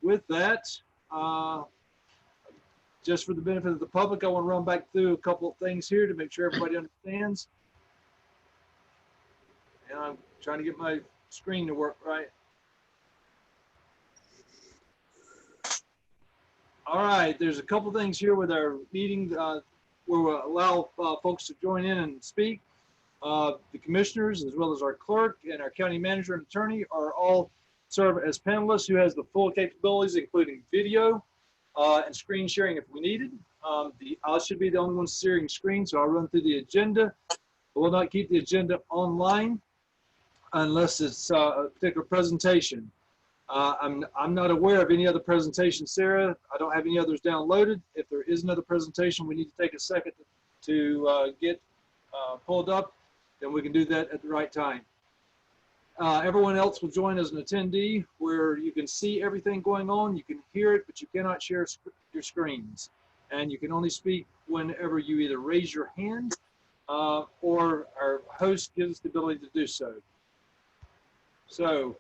with that, just for the benefit of the public, I want to run back through a couple of things here to make sure everybody understands. And I'm trying to get my screen to work right. All right, there's a couple things here with our meeting where we'll allow folks to join in and speak. The commissioners, as well as our clerk and our county manager and attorney, are all serve as panelists who has the full capabilities, including video and screen sharing if we needed. I should be the only one sharing screen, so I'll run through the agenda. I will not keep the agenda online unless it's a particular presentation. I'm not aware of any other presentation, Sarah. I don't have any others downloaded. If there is another presentation, we need to take a second to get pulled up, then we can do that at the right time. Everyone else will join as an attendee where you can see everything going on, you can hear it, but you cannot share your screens. And you can only speak whenever you either raise your hand or our host gives us the ability to do so. So,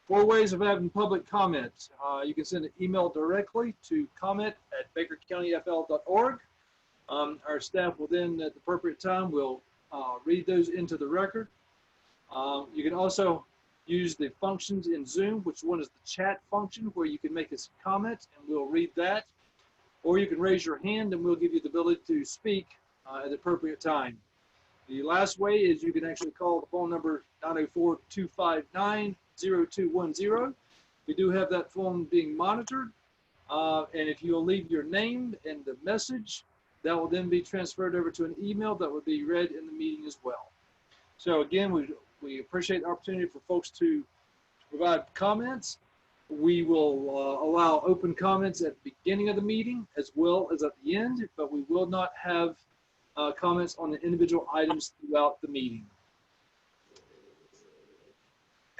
4 ways of having public comment. You can send an email directly to comment@bakercountyfl.org. Our staff will then, at the appropriate time, will read those into the record. You can also use the functions in Zoom, which one is the chat function, where you can make a comment and we'll read that. Or you can raise your hand and we'll give you the ability to speak at the appropriate time. The last way is you can actually call the phone number 904-259-0210. We do have that phone being monitored. And if you'll leave your name and the message, that will then be transferred over to an email that will be read in the meeting as well. So again, we appreciate the opportunity for folks to provide comments. We will allow open comments at the beginning of the meeting as well as at the end, but we will not have comments on the individual items throughout the meeting.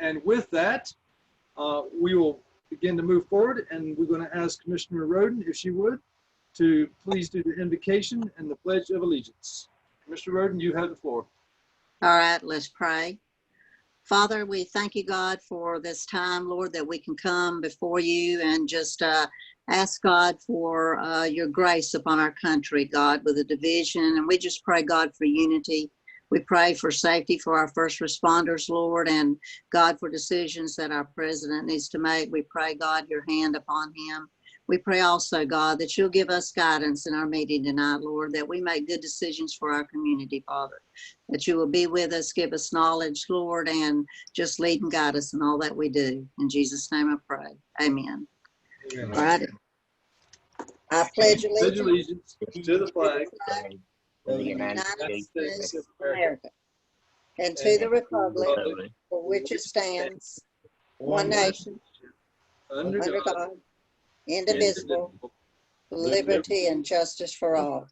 And with that, we will begin to move forward, and we're going to ask Commissioner Roden, if she would, to please do the invocation and the Pledge of Allegiance. Commissioner Roden, you have the floor. All right, let's pray. Father, we thank you, God, for this time, Lord, that we can come before you and just ask God for your grace upon our country, God, with a division. And we just pray, God, for unity. We pray for safety for our first responders, Lord, and God, for decisions that our president needs to make. We pray, God, your hand upon him. We pray also, God, that you'll give us guidance in our meeting tonight, Lord, that we make good decisions for our community, Father, that you will be with us, give us knowledge, Lord, and just lead and guide us in all that we do. In Jesus' name I pray. Amen. Amen. All right. I pledge allegiance to the flag of the United States of America and to the republic for which it stands, one nation, under God, indivisible, liberty and justice for all.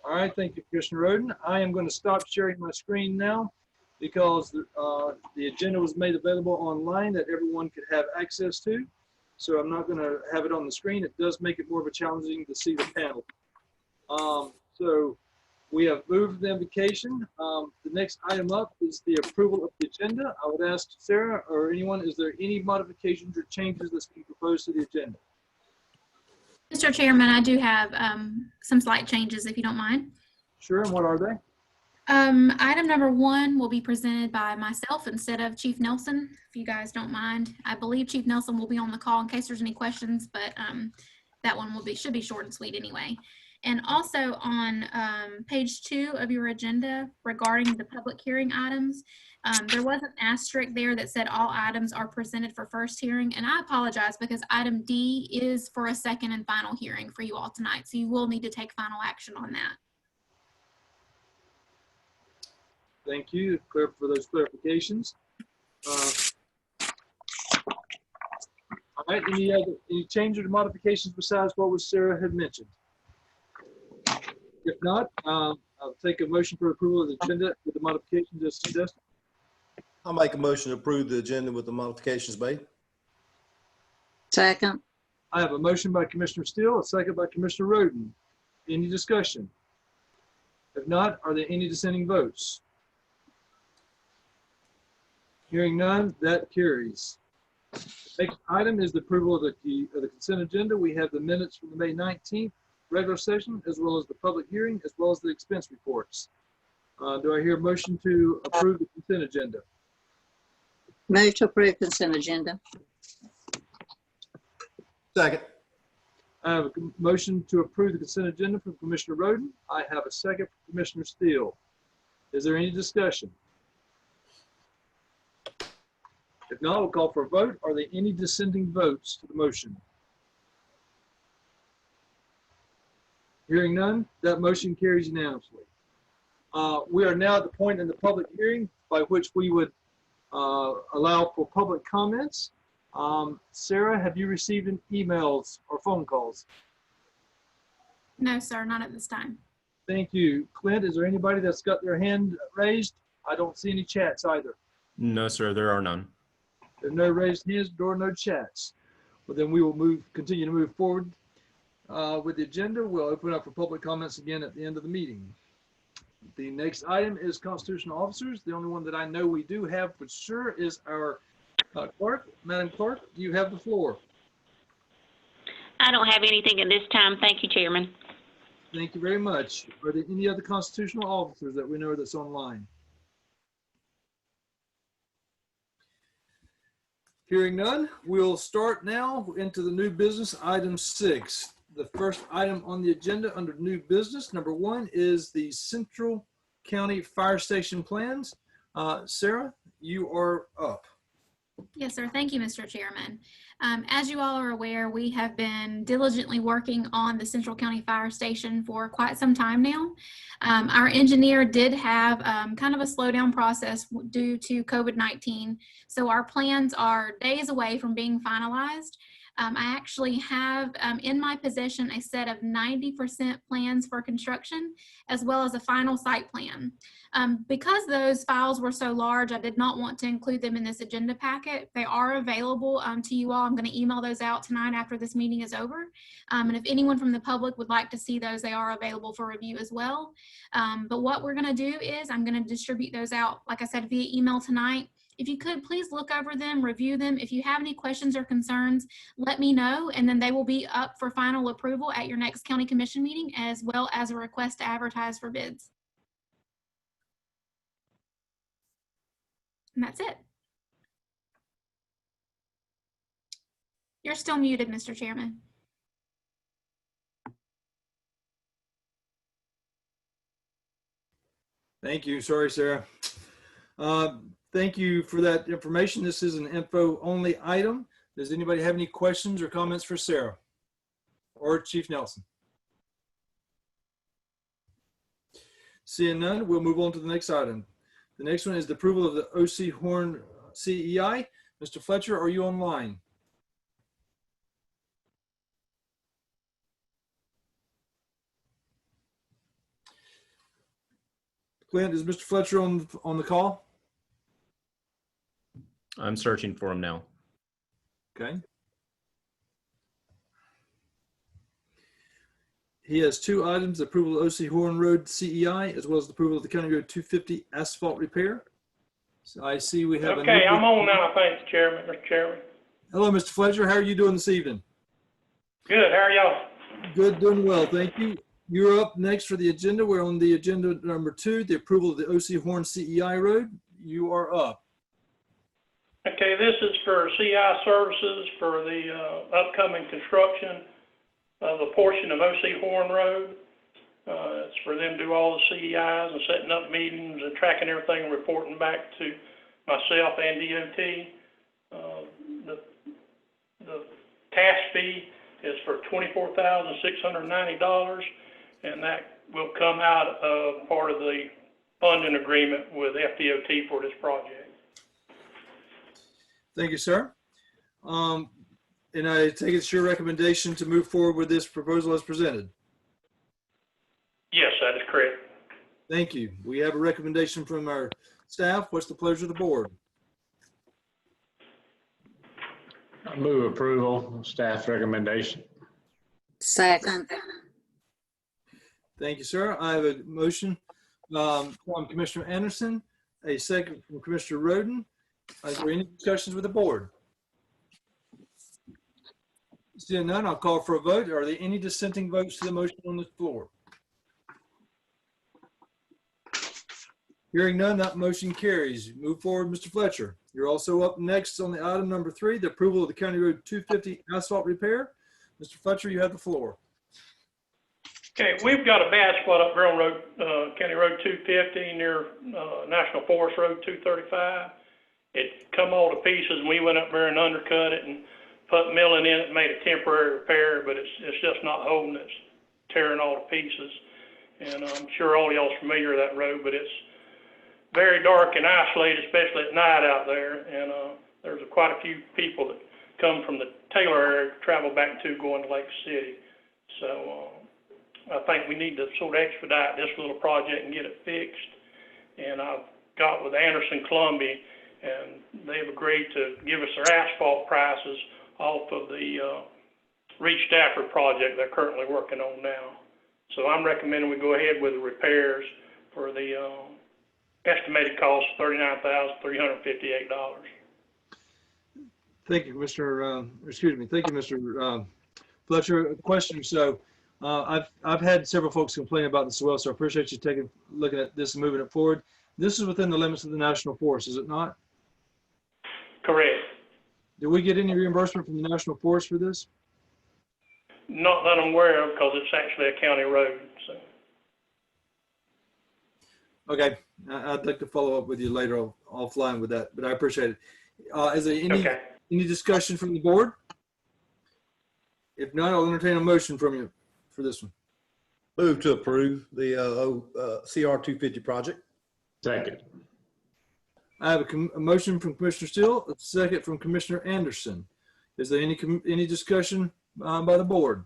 All right, thank you, Commissioner Roden. I am going to stop sharing my screen now because the agenda was made available online that everyone could have access to. So I'm not going to have it on the screen. It does make it more of a challenging to see the panel. So we have moved the invocation. The next item up is the approval of the agenda. I would ask Sarah or anyone, is there any modifications or changes that's being proposed to the agenda? Mr. Chairman, I do have some slight changes, if you don't mind. Sure, and what are they? Item number 1 will be presented by myself instead of Chief Nelson, if you guys don't mind. I believe Chief Nelson will be on the call in case there's any questions, but that one should be short and sweet anyway. And also on page 2 of your agenda regarding the public hearing items, there was an asterisk there that said all items are presented for first hearing. And I apologize because item D is for a second and final hearing for you all tonight. So you will need to take final action on that. Thank you for those clarifications. All right, any changes or modifications besides what Sarah had mentioned? If not, I'll take a motion for approval of the agenda with the modifications as suggested. I'll make a motion to approve the agenda with the modifications made. Second. I have a motion by Commissioner Steele, a second by Commissioner Roden. Any discussion? If not, are there any dissenting votes? Hearing none, that carries. Next item is the approval of the consent agenda. We have the minutes from the May 19th regular session, as well as the public hearing, as well as the expense reports. Do I hear a motion to approve the consent agenda? Move to approve consent agenda. Second. I have a motion to approve the consent agenda from Commissioner Roden. I have a second from Commissioner Steele. Is there any discussion? If not, we'll call for a vote. Are there any dissenting votes to the motion? Hearing none, that motion carries unanimously. We are now at the point in the public hearing by which we would allow for public comments. Sarah, have you received any emails or phone calls? No, sir, not at this time. Thank you. Clint, is there anybody that's got their hand raised? I don't see any chats either. No, sir, there are none. There are no raised hands, nor no chats. Well, then we will continue to move forward with the agenda. We'll open up for public comments again at the end of the meeting. The next item is constitutional officers. The only one that I know we do have for sure is our clerk. Madam Clerk, you have the floor. I don't have anything at this time. Thank you, Chairman. Thank you very much. Are there any other constitutional officers that we know that's online? Hearing none, we'll start now into the new business, item 6. The first item on the agenda under new business, number 1, is the Central County Fire Station plans. Sarah, you are up. Yes, sir. Thank you, Mr. Chairman. As you all are aware, we have been diligently working on the Central County Fire Station for quite some time now. Our engineer did have kind of a slowdown process due to COVID-19, so our plans are days away from being finalized. I actually have in my possession a set of 90% plans for construction, as well as a final site plan. Because those files were so large, I did not want to include them in this agenda packet. They are available to you all. I'm going to email those out tonight after this meeting is over. And if anyone from the public would like to see those, they are available for review as well. But what we're going to do is I'm going to distribute those out, like I said, via email tonight. If you could, please look over them, review them. If you have any questions or concerns, let me know, and then they will be up for final approval at your next county commission meeting, as well as a request to advertise for bids. And that's it. You're still muted, Mr. Chairman. Thank you. Sorry, Sarah. Thank you for that information. This is an info-only item. Does anybody have any questions or comments for Sarah or Chief Nelson? Seeing none, we'll move on to the next item. The next one is the approval of the O.C. Horn CEI. Mr. Fletcher, are you online? Clint, is Mr. Fletcher on the call? I'm searching for him now. Okay. He has 2 items, the approval of O.C. Horn Road CEI, as well as the approval of the County Road 250 asphalt repair. So I see we have. Okay, I'm on now. Thanks, Chairman. Mr. Chairman. Hello, Mr. Fletcher. How are you doing this evening? Good. How are y'all? Good, doing well. Thank you. You're up next for the agenda. We're on the agenda number 2, the approval of the O.C. Horn CEI Road. You are up. Okay, this is for CI services for the upcoming construction of a portion of O.C. Horn Road. It's for them to do all the CEIs and setting up meetings and tracking everything and reporting back to myself and DOT. The task fee is for $24,690, and that will come out of part of the funding agreement with FDOT for this project. Thank you, sir. And I take it's your recommendation to move forward with this proposal as presented. Yes, that is correct. Thank you. We have a recommendation from our staff. What's the pleasure of the board? I move approval, staff recommendation. Second. Thank you, sir. I have a motion from Commissioner Anderson, a second from Commissioner Roden. Is there any discussions with the board? Seeing none, I'll call for a vote. Are there any dissenting votes to the motion on the floor? Hearing none, that motion carries. Move forward, Mr. Fletcher. You're also up next on the item number 3, the approval of the County Road 250 asphalt repair. Mr. Fletcher, you have the floor. Okay, we've got a bad spot up there on County Road 250 near National Forest Road 235. It come all to pieces, and we went up there and undercut it and put milling in it, made a temporary repair, but it's just not holding. It's tearing all to pieces. And I'm sure all y'all's familiar with that road, but it's very dark and isolated, especially at night out there. And there's quite a few people that come from the Taylor area to travel back to going to Lake City. So I think we need to sort of expedite this little project and get it fixed. And I've got with Anderson Columbia, and they've agreed to give us their asphalt prices off of the Reed Stafford project they're currently working on now. So I'm recommending we go ahead with the repairs for the estimated cost of $39,358. Thank you, Thank you, Mr. Fletcher. Question. So I've had several folks complain about this as well, so I appreciate you looking at this and moving it forward. This is within the limits of the National Forest, is it not? Correct. Did we get any reimbursement from the National Forest for this? Not that I'm aware of, because it's actually a county road. So. Okay, I'd like to follow up with you later offline with that, but I appreciate it. Is there any discussion from the board? If not, I'll entertain a motion from you for this one. Move to approve the CR 250 project. Second. I have a motion from Commissioner Steele, a second from Commissioner Anderson. Is there any discussion by the board?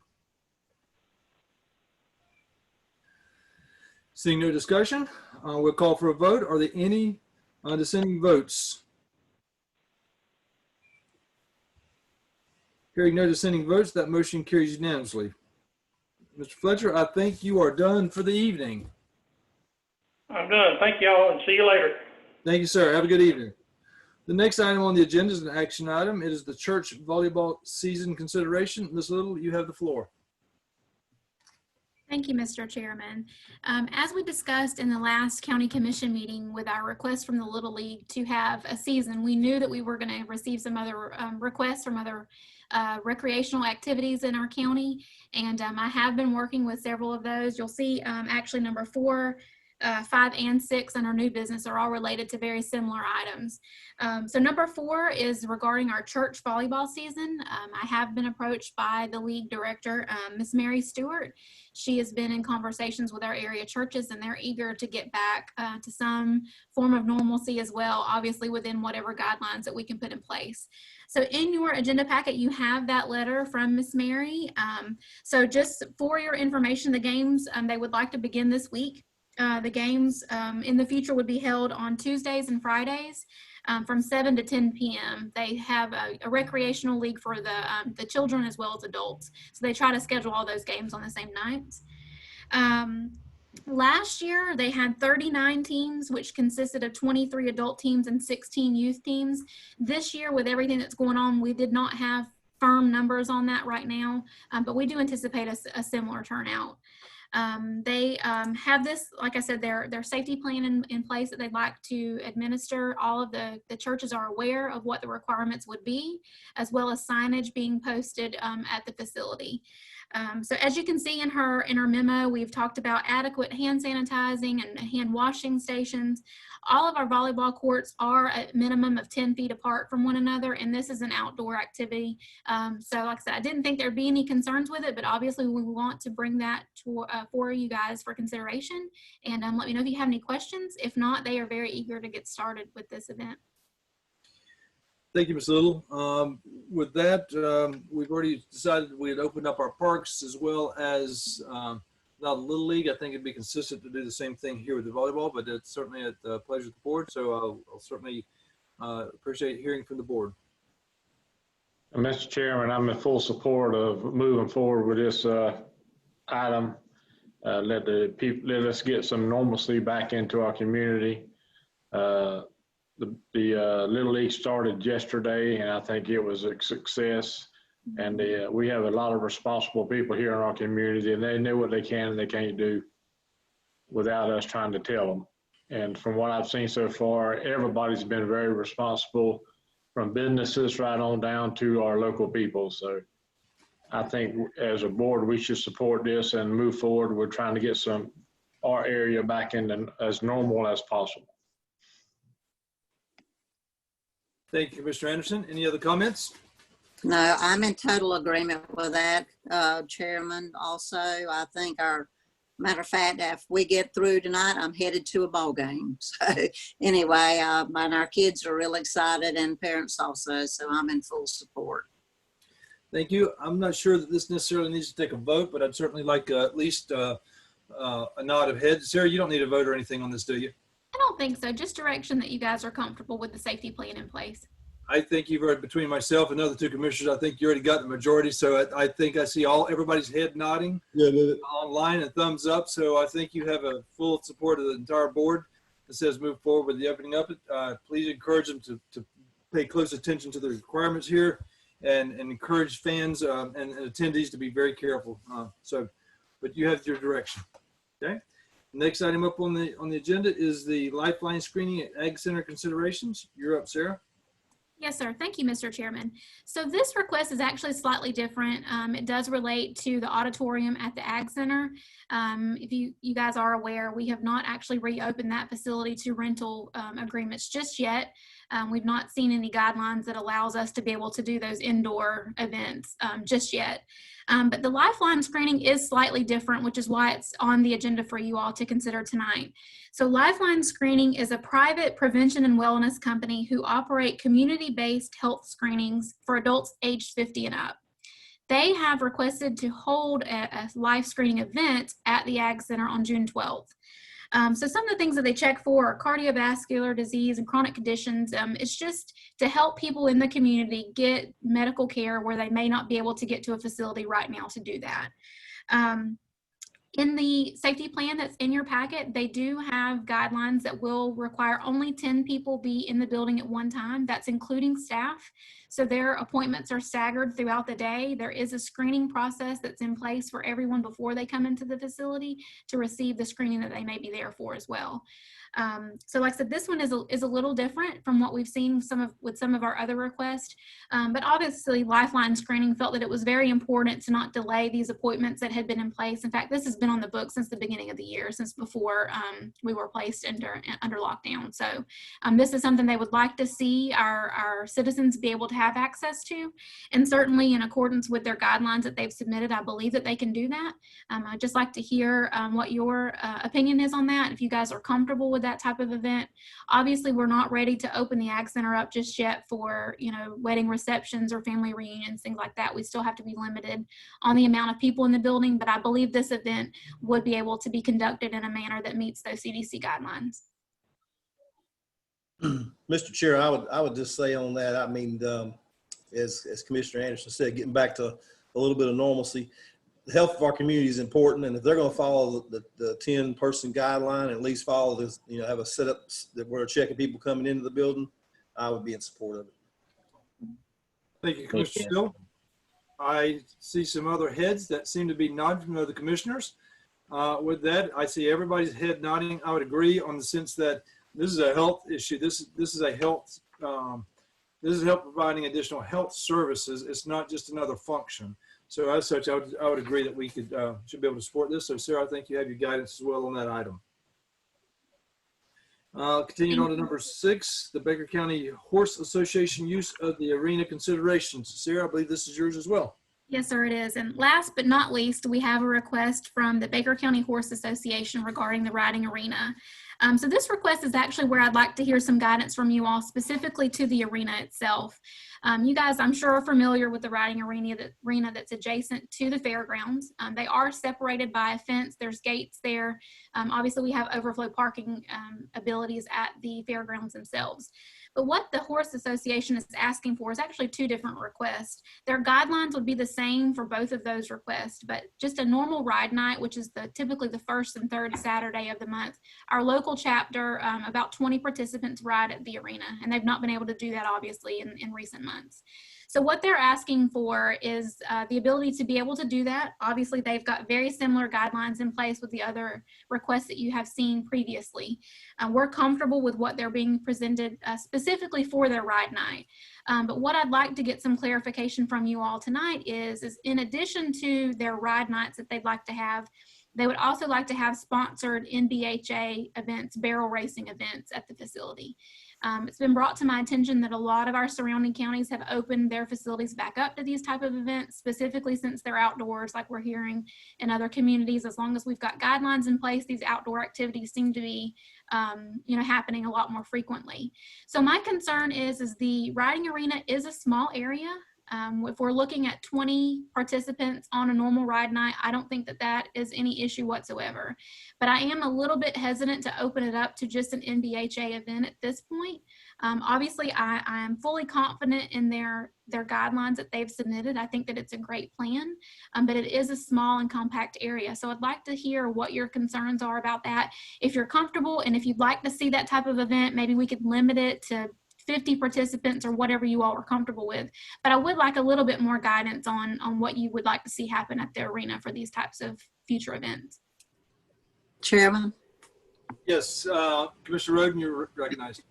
Seeing no discussion, we'll call for a vote. Are there any dissenting votes? Hearing no dissenting votes, that motion carries unanimously. Mr. Fletcher, I think you are done for the evening. I'm done. Thank y'all, and see you later. Thank you, sir. Have a good evening. The next item on the agenda is an action item. It is the church volleyball season consideration. Ms. Little, you have the floor. Thank you, Mr. Chairman. As we discussed in the last county commission meeting with our request from the Little League to have a season, we knew that we were going to receive some other requests from other recreational activities in our county. And I have been working with several of those. You'll see actually number 4, 5, and 6 under new business are all related to very similar items. So number 4 is regarding our church volleyball season. I have been approached by the league director, Miss Mary Stewart. She has been in conversations with our area churches, and they're eager to get back to some form of normalcy as well, obviously within whatever guidelines that we can put in place. So in your agenda packet, you have that letter from Miss Mary. So just for your information, the games, they would like to begin this week. The games in the future would be held on Tuesdays and Fridays from 7 to 10 p.m. They have a recreational league for the children as well as adults. So they try to schedule all those games on the same nights. Last year, they had 39 teams, which consisted of 23 adult teams and 16 youth teams. This year, with everything that's going on, we did not have firm numbers on that right now, but we do anticipate a similar turnout. They have this, like I said, their safety plan in place that they'd like to administer. All of the churches are aware of what the requirements would be, as well as signage being posted at the facility. So as you can see in her memo, we've talked about adequate hand sanitizing and hand washing stations. All of our volleyball courts are a minimum of 10 feet apart from one another, and this is an outdoor activity. So like I said, I didn't think there'd be any concerns with it, but obviously we want to bring that to, for you guys for consideration. And let me know if you have any questions. If not, they are very eager to get started with this event. Thank you, Ms. Little. With that, we've already decided we had opened up our parks as well as now the Little League. I think it'd be consistent to do the same thing here with the volleyball, but it's certainly at the pleasure of the board. So I'll certainly appreciate hearing from the board. Mr. Chairman, I'm in full support of moving forward with this item. Let us get some normalcy back into our community. the Little League started yesterday, and I think it was a success. And we have a lot of responsible people here in our community, and they know what they can and they can't do without us trying to tell them. And from what I've seen so far, everybody's been very responsible, from businesses right on down to our local people. So I think as a board, we should support this and move forward. We're trying to get our area back in as normal as possible. Thank you, Mr. Anderson. Any other comments? No, I'm in total agreement with that, Chairman. Also, I think matter of fact, if we get through tonight, I'm headed to a ball game. So anyway, and our kids are real excited, and parents also, so I'm in full support. Thank you. I'm not sure that this necessarily needs to take a vote, but I'd certainly like at least a nod of heads. Sarah, you don't need a vote or anything on this, do you? I don't think so. Just direction that you guys are comfortable with the safety plan in place. I think you've heard between myself and the other two commissioners, I think you already got the majority. So I think I see everybody's head nodding online and thumbs up. So I think you have a full support of the entire board that says move forward with the opening up. Please encourage them to pay close attention to the requirements here and encourage fans and attendees to be very careful. But you have your direction. Okay. Next item up on the agenda is the Lifeline screening at Ag Center considerations. You're up, Sarah. Yes, sir. Thank you, Mr. Chairman. So this request is actually slightly different. It does relate to the auditorium at the Ag Center. If you guys are aware, we have not actually reopened that facility to rental agreements just yet. We've not seen any guidelines that allows us to be able to do those indoor events just yet. But the Lifeline screening is slightly different, which is why it's on the agenda for you all to consider tonight. So Lifeline Screening is a private prevention and wellness company who operate community-based health screenings for adults aged 50 and up. They have requested to hold a life screening event at the Ag Center on June 12th. So some of the things that they check for are cardiovascular disease and chronic conditions. It's just to help people in the community get medical care where they may not be able to get to a facility right now to do that. In the safety plan that's in your packet, they do have guidelines that will require only 10 people be in the building at one time. That's including staff. So their appointments are staggered throughout the day. There is a screening process that's in place for everyone before they come into the facility to receive the screening that they may be there for as well. So like I said, this one is a little different from what we've seen with some of our other requests. But obviously Lifeline Screening felt that it was very important to not delay these appointments that had been in place. In fact, this has been on the book since the beginning of the year, since before we were placed under lockdown. So this is something they would like to see our citizens be able to have access to. And certainly in accordance with their guidelines that they've submitted, I believe that they can do that. I'd just like to hear what your opinion is on that. If you guys are comfortable with that type of event. Obviously, we're not ready to open the Ag Center up just yet for, wedding receptions or family reunions, things like that. We still have to be limited on the amount of people in the building, but I believe this event would be able to be conducted in a manner that meets those CDC guidelines. Mr. Chair, I would just say on that, I mean, as Commissioner Anderson said, getting back to a little bit of normalcy, the health of our community is important, and if they're going to follow the 10-person guideline, at least follow this, have a setup that we're checking people coming into the building, I would be in support of it. Thank you, Commissioner Still. I see some other heads that seem to be nodding from other commissioners. With that, I see everybody's head nodding. I would agree on the sense that this is a health issue. This is a health. This is help providing additional health services. It's not just another function. So as such, I would agree that we should be able to support this. So Sarah, I think you have your guidance as well on that item. Continuing on to number 6, the Baker County Horse Association use of the arena considerations. Sarah, I believe this is yours as well. Yes, sir, it is. And last but not least, we have a request from the Baker County Horse Association regarding the riding arena. So this request is actually where I'd like to hear some guidance from you all, specifically to the arena itself. You guys, I'm sure, are familiar with the riding arena that's adjacent to the fairgrounds. They are separated by a fence. There's gates there. Obviously, we have overflow parking abilities at the fairgrounds themselves. But what the Horse Association is asking for is actually 2 different requests. Their guidelines would be the same for both of those requests, but just a normal ride night, which is typically the first and third Saturday of the month. Our local chapter, about 20 participants ride at the arena, and they've not been able to do that obviously in recent months. So what they're asking for is the ability to be able to do that. Obviously, they've got very similar guidelines in place with the other requests that you have seen previously. We're comfortable with what they're being presented specifically for their ride night. But what I'd like to get some clarification from you all tonight is in addition to their ride nights that they'd like to have, they would also like to have sponsored NBHA events, barrel racing events at the facility. It's been brought to my attention that a lot of our surrounding counties have opened their facilities back up to these type of events, specifically since they're outdoors, like we're hearing in other communities. As long as we've got guidelines in place, these outdoor activities seem to be happening a lot more frequently. So my concern is the riding arena is a small area. If we're looking at 20 participants on a normal ride night, I don't think that is any issue whatsoever. But I am a little bit hesitant to open it up to just an NBHA event at this point. Obviously, I am fully confident in their guidelines that they've submitted. I think that it's a great plan, but it is a small and compact area. So I'd like to hear what your concerns are about that. If you're comfortable and if you'd like to see that type of event, maybe we could limit it to 50 participants or whatever you all are comfortable with. But I would like a little bit more guidance on what you would like to see happen at the arena for these types of future events. Chairman? Yes, Commissioner Roden, you're recognized.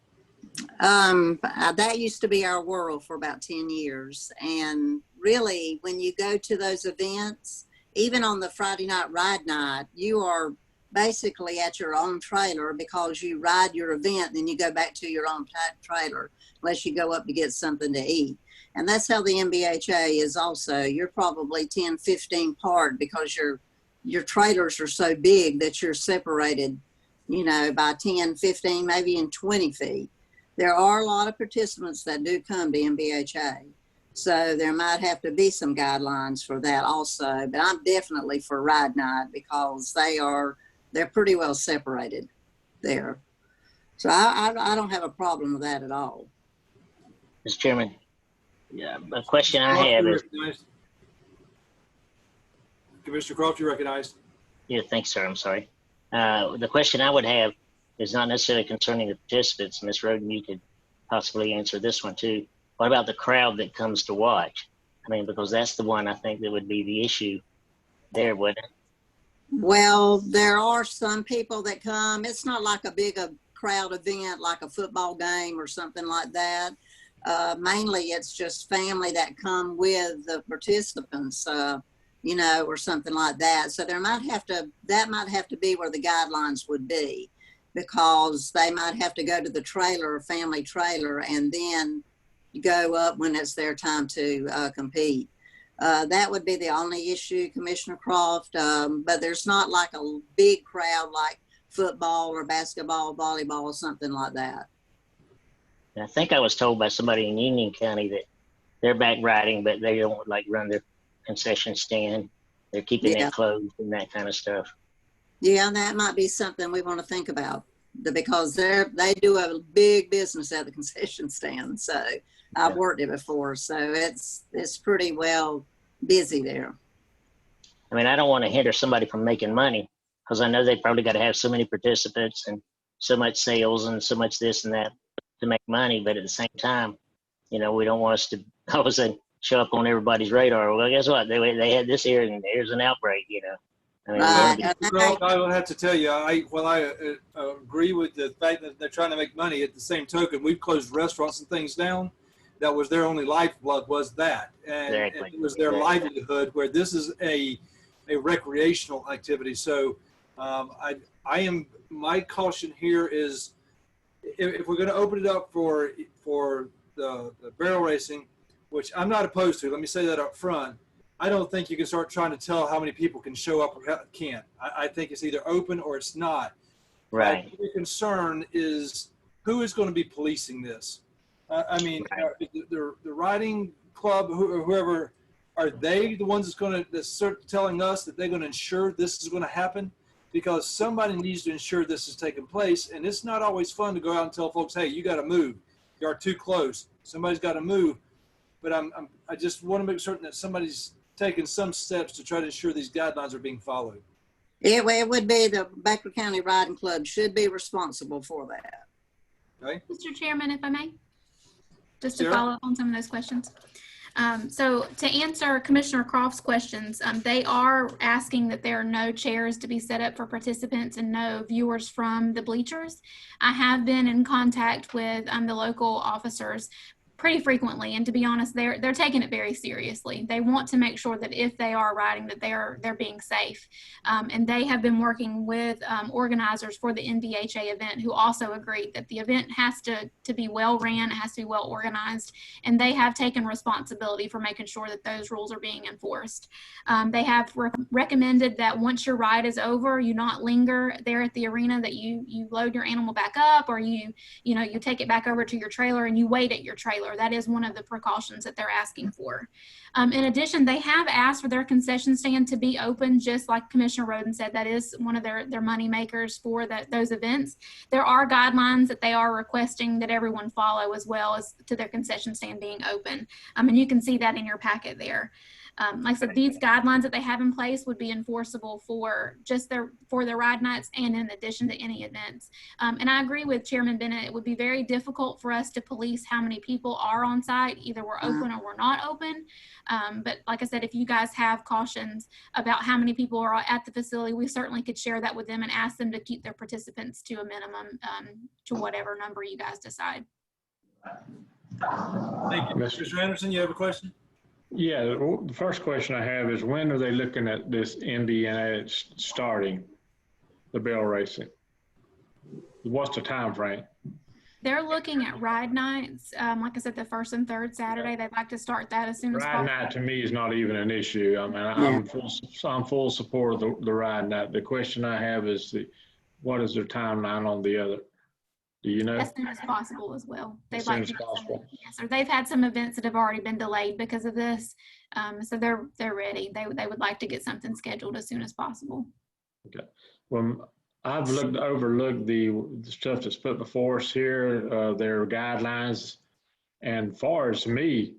That used to be our world for about 10 years. And really, when you go to those events, even on the Friday night ride night, you are basically at your own trailer because you ride your event and then you go back to your own trailer unless you go up to get something to eat. And that's how the NBHA is also. You're probably 10, 15 apart because your trailers are so big that you're separated, by 10, 15, maybe even 20 feet. There are a lot of participants that do come to NBHA. So there might have to be some guidelines for that also, but I'm definitely for ride night because they're pretty well separated there. So I don't have a problem with that at all. Mr. Chairman, yeah, a question I have is. Commissioner Croft, you're recognized. Yeah, thanks, sir. I'm sorry. The question I would have is not necessarily concerning the participants. Ms. Roden, you could possibly answer this one too. What about the crowd that comes to watch? I mean, because that's the one I think that would be the issue there, wouldn't it? Well, there are some people that come. It's not like a big crowd event like a football game or something like that. Mainly it's just family that come with the participants, or something like that. So that might have to be where the guidelines would be, because they might have to go to the trailer, family trailer, and then go up when it's their time to compete. That would be the only issue, Commissioner Croft, but there's not like a big crowd like football or basketball, volleyball, or something like that. I think I was told by somebody in Union County that they're back riding, but they don't run their concession stand. They're keeping it closed and that kind of stuff. Yeah, that might be something we want to think about because they do a big business at the concession stand. So I've worked it before, so it's pretty well busy there. I mean, I don't want to hinder somebody from making money because I know they probably got to have so many participants and so much sales and so much this and that to make money. But at the same time, we don't want us to all of a sudden show up on everybody's radar. Well, guess what? They had this here and there's an outbreak, I mean, I will have to tell you, I agree with the fact that they're trying to make money. At the same token, we've closed restaurants and things down. That was their only lifeblood, was that. And it was their livelihood, where this is a recreational activity. So my caution here is if we're going to open it up for the barrel racing, which I'm not opposed to, let me say that up front, I don't think you can start trying to tell how many people can show up or can't. I think it's either open or it's not. Right. The concern is who is going to be policing this? The riding club, or whoever, are they the ones that's start telling us that they're going to ensure this is going to happen? Because somebody needs to ensure this is taking place, and it's not always fun to go out and tell folks, "Hey, you got to move. You are too close. Somebody's got to move." But I just want to make certain that somebody's taken some steps to try to ensure these guidelines are being followed. It would be the Baker County Riding Club should be responsible for that. Okay. Mr. Chairman, if I may, just to Sarah? follow up on some of those questions. So to answer Commissioner Croft's questions, they are asking that there are no chairs to be set up for participants and no viewers from the bleachers. I have been in contact with the local officers pretty frequently, and to be honest, they're taking it very seriously. They want to make sure that if they are riding, that they're being safe, and they have been working with organizers for the NVHA event, who also agreed that the event has to be well ran, it has to be well organized, and they have taken responsibility for making sure that those rules are being enforced. They have recommended that once your ride is over, you not linger there at the arena, that you load your animal back up, or you take it back over to your trailer and you wait at your trailer. That is one of the precautions that they're asking for. In addition, they have asked for their concession stand to be open, just like Commissioner Roden said. That is one of their money makers for those events. There are guidelines that they are requesting that everyone follow, as well as to their concession stand being open. And you can see that in your packet there. Like I said, these guidelines that they have in place would be enforceable for their ride nights and in addition to any events. And I agree with Chairman Bennett. It would be very difficult for us to police how many people are on site. Either we're open or we're not open. But like I said, if you guys have cautions about how many people are at the facility, we certainly could share that with them and ask them to keep their participants to a minimum, to whatever number you guys decide. Thank you. Mr. Anderson, you have a question? Yeah, the first question I have is, when are they looking at this Indiana starting the barrel racing? What's the time frame? They're looking at ride nights. Like I said, the first and third Saturday, they'd like to start that as soon as Ride possible. night to me is not even an issue. I mean, I'm full support of the ride night. The question I have is what is their timeline on the other? Do you know? As soon as possible as well. As soon as possible. Yes, or they've had some events that have already been delayed because of this. So they're ready. They would like to get something scheduled as soon as possible. Okay. Well, I've overlooked the stuff that's put before us here, their guidelines. And far as me,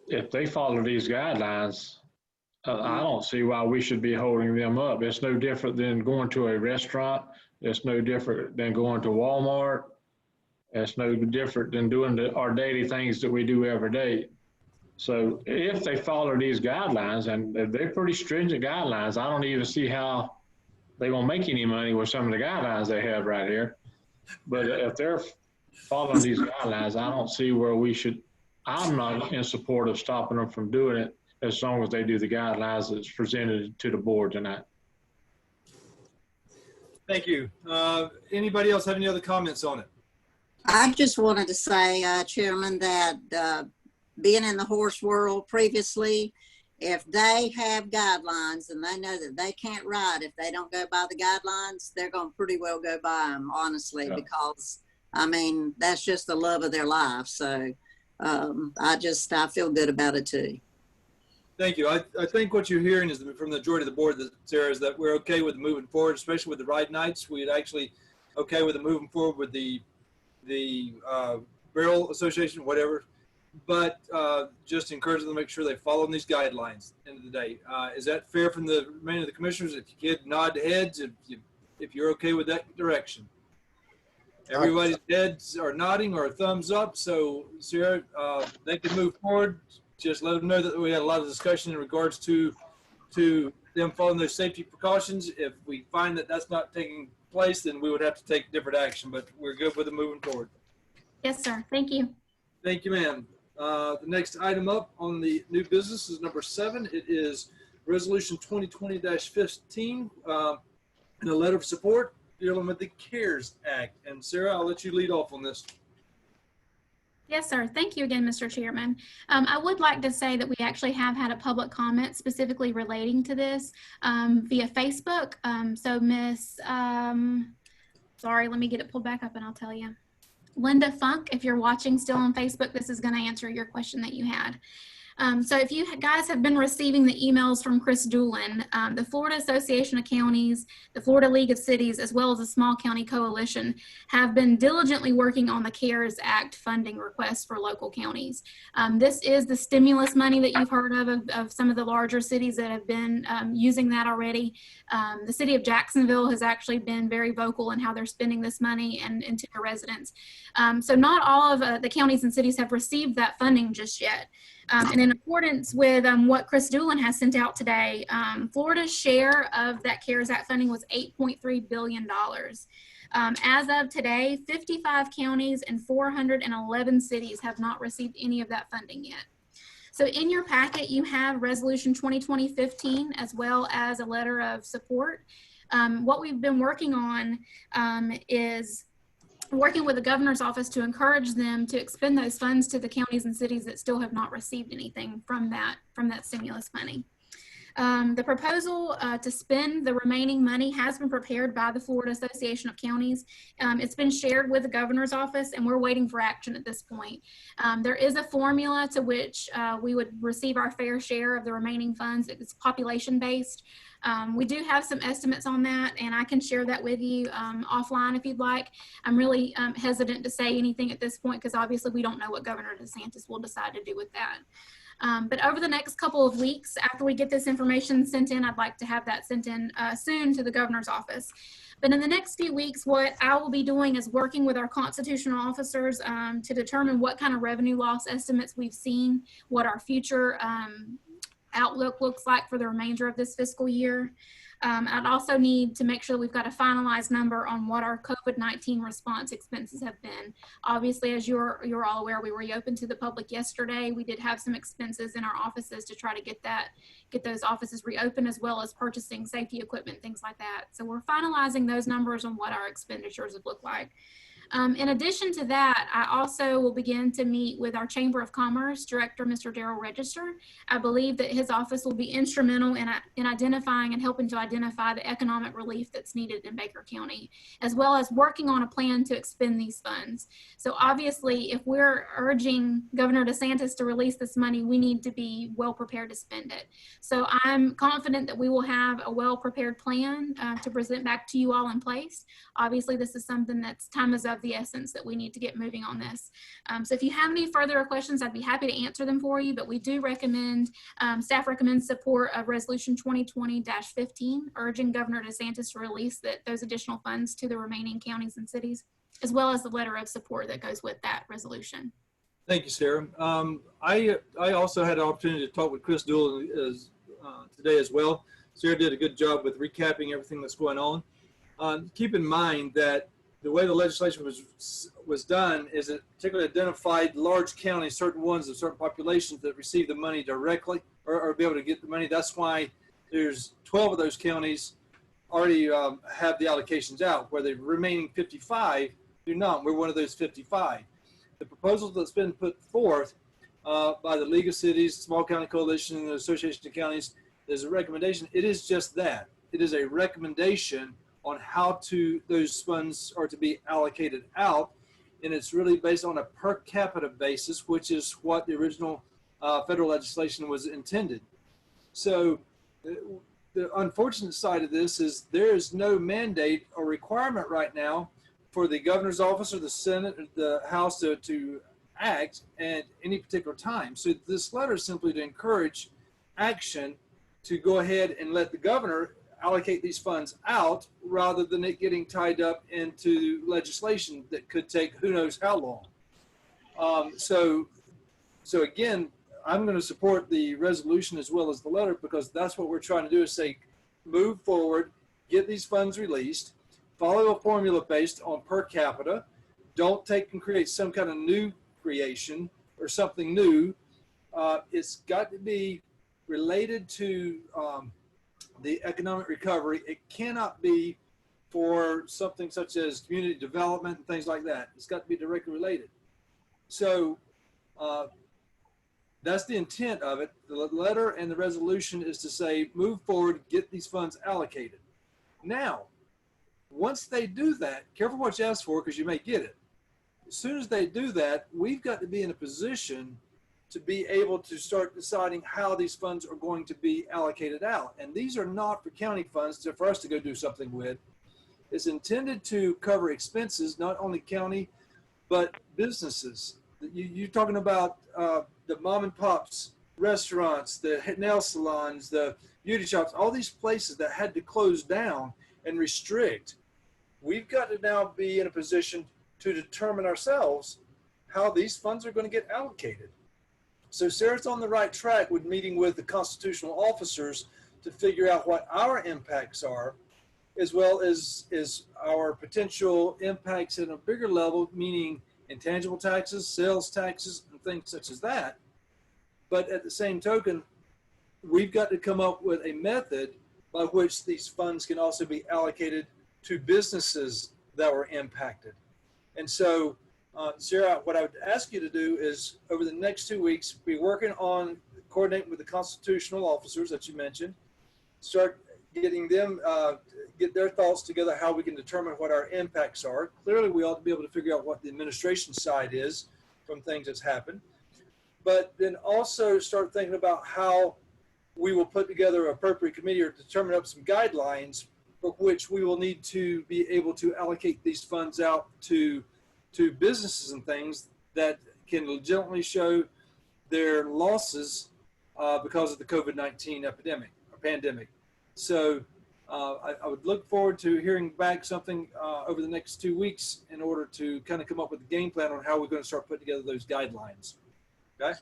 if they follow these guidelines, I don't see why we should be holding them up. It's no different than going to a restaurant. It's no different than going to Walmart. It's no different than doing our daily things that we do every day. So if they follow these guidelines, and they're pretty stringent guidelines, I don't even see how they won't make any money with some of the guidelines they have right here. But if they're following these guidelines, I don't see where we should. I'm not in support of stopping them from doing it as long as they do the guidelines that's presented to the board tonight. Thank you. Anybody else have any other comments on it? I just wanted to say, Chairman, that being in the horse world previously, if they have guidelines and they know that they can't ride if they don't go by the guidelines, they're going to pretty well go by them, honestly, Yeah. because, I mean, that's just the love of their life. So I feel good about it too. Thank you. I think what you're hearing is from the majority of the board, Sarah, is that we're okay with moving forward, especially with the ride nights. We'd actually okay with moving forward with the Barrel Association, whatever, but just encourage them to make sure they follow these guidelines. End of the day, is that fair from the remainder of the commissioners? If you could nod heads, if you're okay with that direction. Everybody's heads are nodding or a thumbs up. So Sarah, they can move forward. Just let them know that we had a lot of discussion in regards to them following those safety precautions. If we find that that's not taking place, then we would have to take different action, but we're good with it moving forward. Yes, sir. Thank you. Thank you, ma'am. The next item up on the new business is number 7. It is Resolution 2020-15, and a letter of support dealing with the CARES Act. And Sarah, I'll let you lead off on this. Yes, sir. Thank you again, Mr. Chairman. I would like to say that we actually have had a public comment specifically relating to this via Facebook. So Miss, sorry, let me get it pulled back up and I'll tell you. Linda Funk, if you're watching still on Facebook, this is going to answer your question that you had. So if you guys have been receiving the emails from Chris Doolin, the Florida Association of Counties, the Florida League of Cities, as well as the Small County Coalition have been diligently working on the CARES Act funding requests for local counties. This is the stimulus money that you've heard of some of the larger cities that have been using that already. The city of Jacksonville has actually been very vocal in how they're spending this money and to their residents. So not all of the counties and cities have received that funding just yet. And in accordance with what Chris Doolin has sent out today, Florida's share of that CARES Act funding was $8.3 billion. As of today, 55 counties and 411 cities have not received any of that funding yet. So in your packet, you have Resolution 2020-15 as well as a letter of support. What we've been working on is working with the governor's office to encourage them to expend those funds to the counties and cities that still have not received anything from that stimulus money. The proposal to spend the remaining money has been prepared by the Florida Association of Counties. It's been shared with the governor's office, and we're waiting for action at this point. There is a formula to which we would receive our fair share of the remaining funds. It's population-based. We do have some estimates on that, and I can share that with you offline if you'd like. I'm really hesitant to say anything at this point because obviously we don't know what Governor DeSantis will decide to do with that. But over the next couple of weeks, after we get this information sent in, I'd like to have that sent in soon to the governor's office. But in the next few weeks, what I will be doing is working with our constitutional officers to determine what kind of revenue loss estimates we've seen, what our future outlook looks like for the remainder of this fiscal year. I'd also need to make sure that we've got a finalized number on what our COVID-19 response expenses have been. Obviously, as you're all aware, we reopened to the public yesterday. We did have some expenses in our offices to try to get those offices reopened, as well as purchasing safety equipment, things like that. So we're finalizing those numbers on what our expenditures would look like. In addition to that, I also will begin to meet with our Chamber of Commerce Director, Mr. Darrell Register. I believe that his office will be instrumental in identifying and helping to identify the economic relief that's needed in Baker County, as well as working on a plan to expend these funds. So obviously, if we're urging Governor DeSantis to release this money, we need to be well prepared to spend it. So I'm confident that we will have a well-prepared plan to present back to you all in place. Obviously, this is something that's time is of the essence that we need to get moving on this. So if you have any further questions, I'd be happy to answer them for you, but we do recommend, staff recommends support of Resolution 2020-15, urging Governor DeSantis to release those additional funds to the remaining counties and cities, as well as the letter of support that goes with that resolution. Thank you, Sarah. I also had an opportunity to talk with Chris Doolin today as well. Sarah did a good job with recapping everything that's going on. Keep in mind that the way the legislation was done is it particularly identified large counties, certain ones of certain populations that receive the money directly or be able to get the money. That's why there's 12 of those counties already have the allocations out, where the remaining 55 do not. We're one of those 55. The proposal that's been put forth by the League of Cities, Small County Coalition, and the Association of Counties is a recommendation. It is just that. It is a recommendation on how those funds are to be allocated out, and it's really based on a per capita basis, which is what the original federal legislation was intended. So the unfortunate side of this is there is no mandate or requirement right now for the governor's office or the Senate or the House to act at any particular time. So this letter is simply to encourage action to go ahead and let the governor allocate these funds out rather than it getting tied up into legislation that could take who knows how long. So again, I'm going to support the resolution as well as the letter, because that's what we're trying to do, is say, move forward, get these funds released, follow a formula based on per capita. Don't take and create some kind of new creation or something new. It's got to be related to the economic recovery. It cannot be for something such as community development and things like that. It's got to be directly related. So that's the intent of it. The letter and the resolution is to say, move forward, get these funds allocated. Now, once they do that, careful what you ask for, because you may get it. As soon as they do that, we've got to be in a position to be able to start deciding how these funds are going to be allocated out. And these are not for county funds for us to go do something with. It's intended to cover expenses, not only county, but businesses. You're talking about the mom and pops, restaurants, the nail salons, the beauty shops, all these places that had to close down and restrict. We've got to now be in a position to determine ourselves how these funds are going to get allocated. So Sarah's on the right track with meeting with the constitutional officers to figure out what our impacts are, as well as our potential impacts at a bigger level, meaning intangible taxes, sales taxes, and things such as that. But at the same token, we've got to come up with a method by which these funds can also be allocated to businesses that were impacted. And so, Sarah, what I would ask you to do is over the next 2 weeks, be working on coordinating with the constitutional officers that you mentioned, start getting them, get their thoughts together, how we can determine what our impacts are. Clearly, we ought to be able to figure out what the administration side is from things that's happened, but then also start thinking about how we will put together an appropriate committee or determine up some guidelines for which we will need to be able to allocate these funds out to businesses and things that can legitimately show their losses because of the COVID-19 epidemic or pandemic. So I would look forward to hearing back something over the next 2 weeks in order to kind of come up with a game plan on how we're going to start putting together those guidelines. Okay?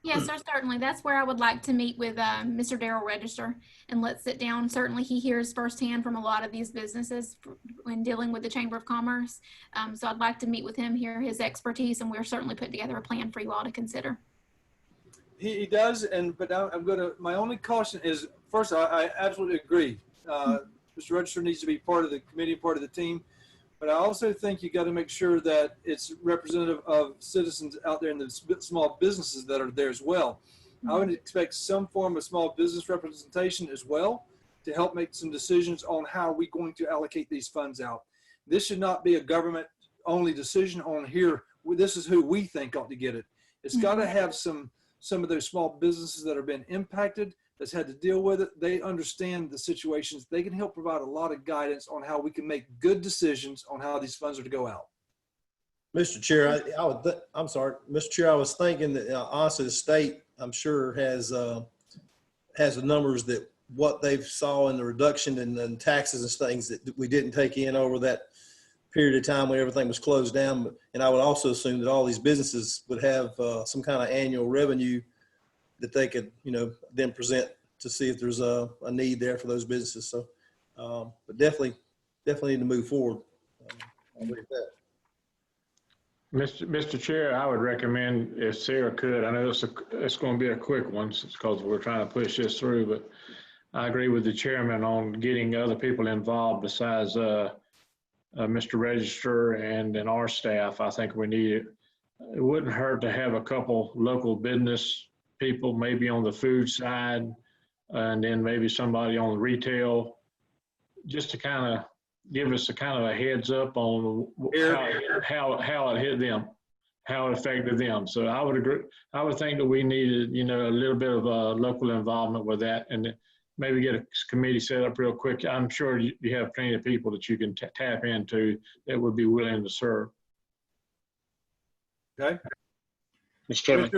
Yes, sir, certainly. That's where I would like to meet with Mr. Darrell Register and let's sit down. Certainly, he hears firsthand from a lot of these businesses when dealing with the Chamber of Commerce. So I'd like to meet with him, hear his expertise, and we're certainly putting together a plan for you all to consider. He does, but I'm going to, my only caution is, first, I absolutely agree. Mr. Register needs to be part of the committee, part of the team. But I also think you got to make sure that it's representative of citizens out there in the small businesses that are there as well. I would expect some form of small business representation as well to help make some decisions on how we're going to allocate these funds out. This should not be a government only decision on here. This is who we think ought to get it. It's got to have some of those small businesses that have been impacted, that's had to deal with it. They understand the situations. They can help provide a lot of guidance on how we can make good decisions on how these funds are to go out. Mr. Chair, I'm sorry, Mr. Chair, I was thinking that honestly, the state, I'm sure has the numbers that what they've saw in the reduction in taxes and things that we didn't take in over that period of time when everything was closed down. And I would also assume that all these businesses would have some kind of annual revenue that they could, then present to see if there's a need there for those businesses. So, but definitely need to move forward. I agree with that. Mr. Chair, I would recommend if Sarah could, I know it's going to be a quick one because we're trying to push this through, but I agree with the chairman on getting other people involved besides Mr. Register and our staff. I think we need it. It wouldn't hurt to have a couple local business people, maybe on the food side, and then maybe somebody on the retail, just to kind of give us a kind of a heads up on how it hit them, how it affected them. So I would agree. I would think that we needed, a little bit of local involvement with that, and maybe get a committee set up real quick. I'm sure you have plenty of people that you can tap into that would be willing to serve. Okay. Mr. Chairman,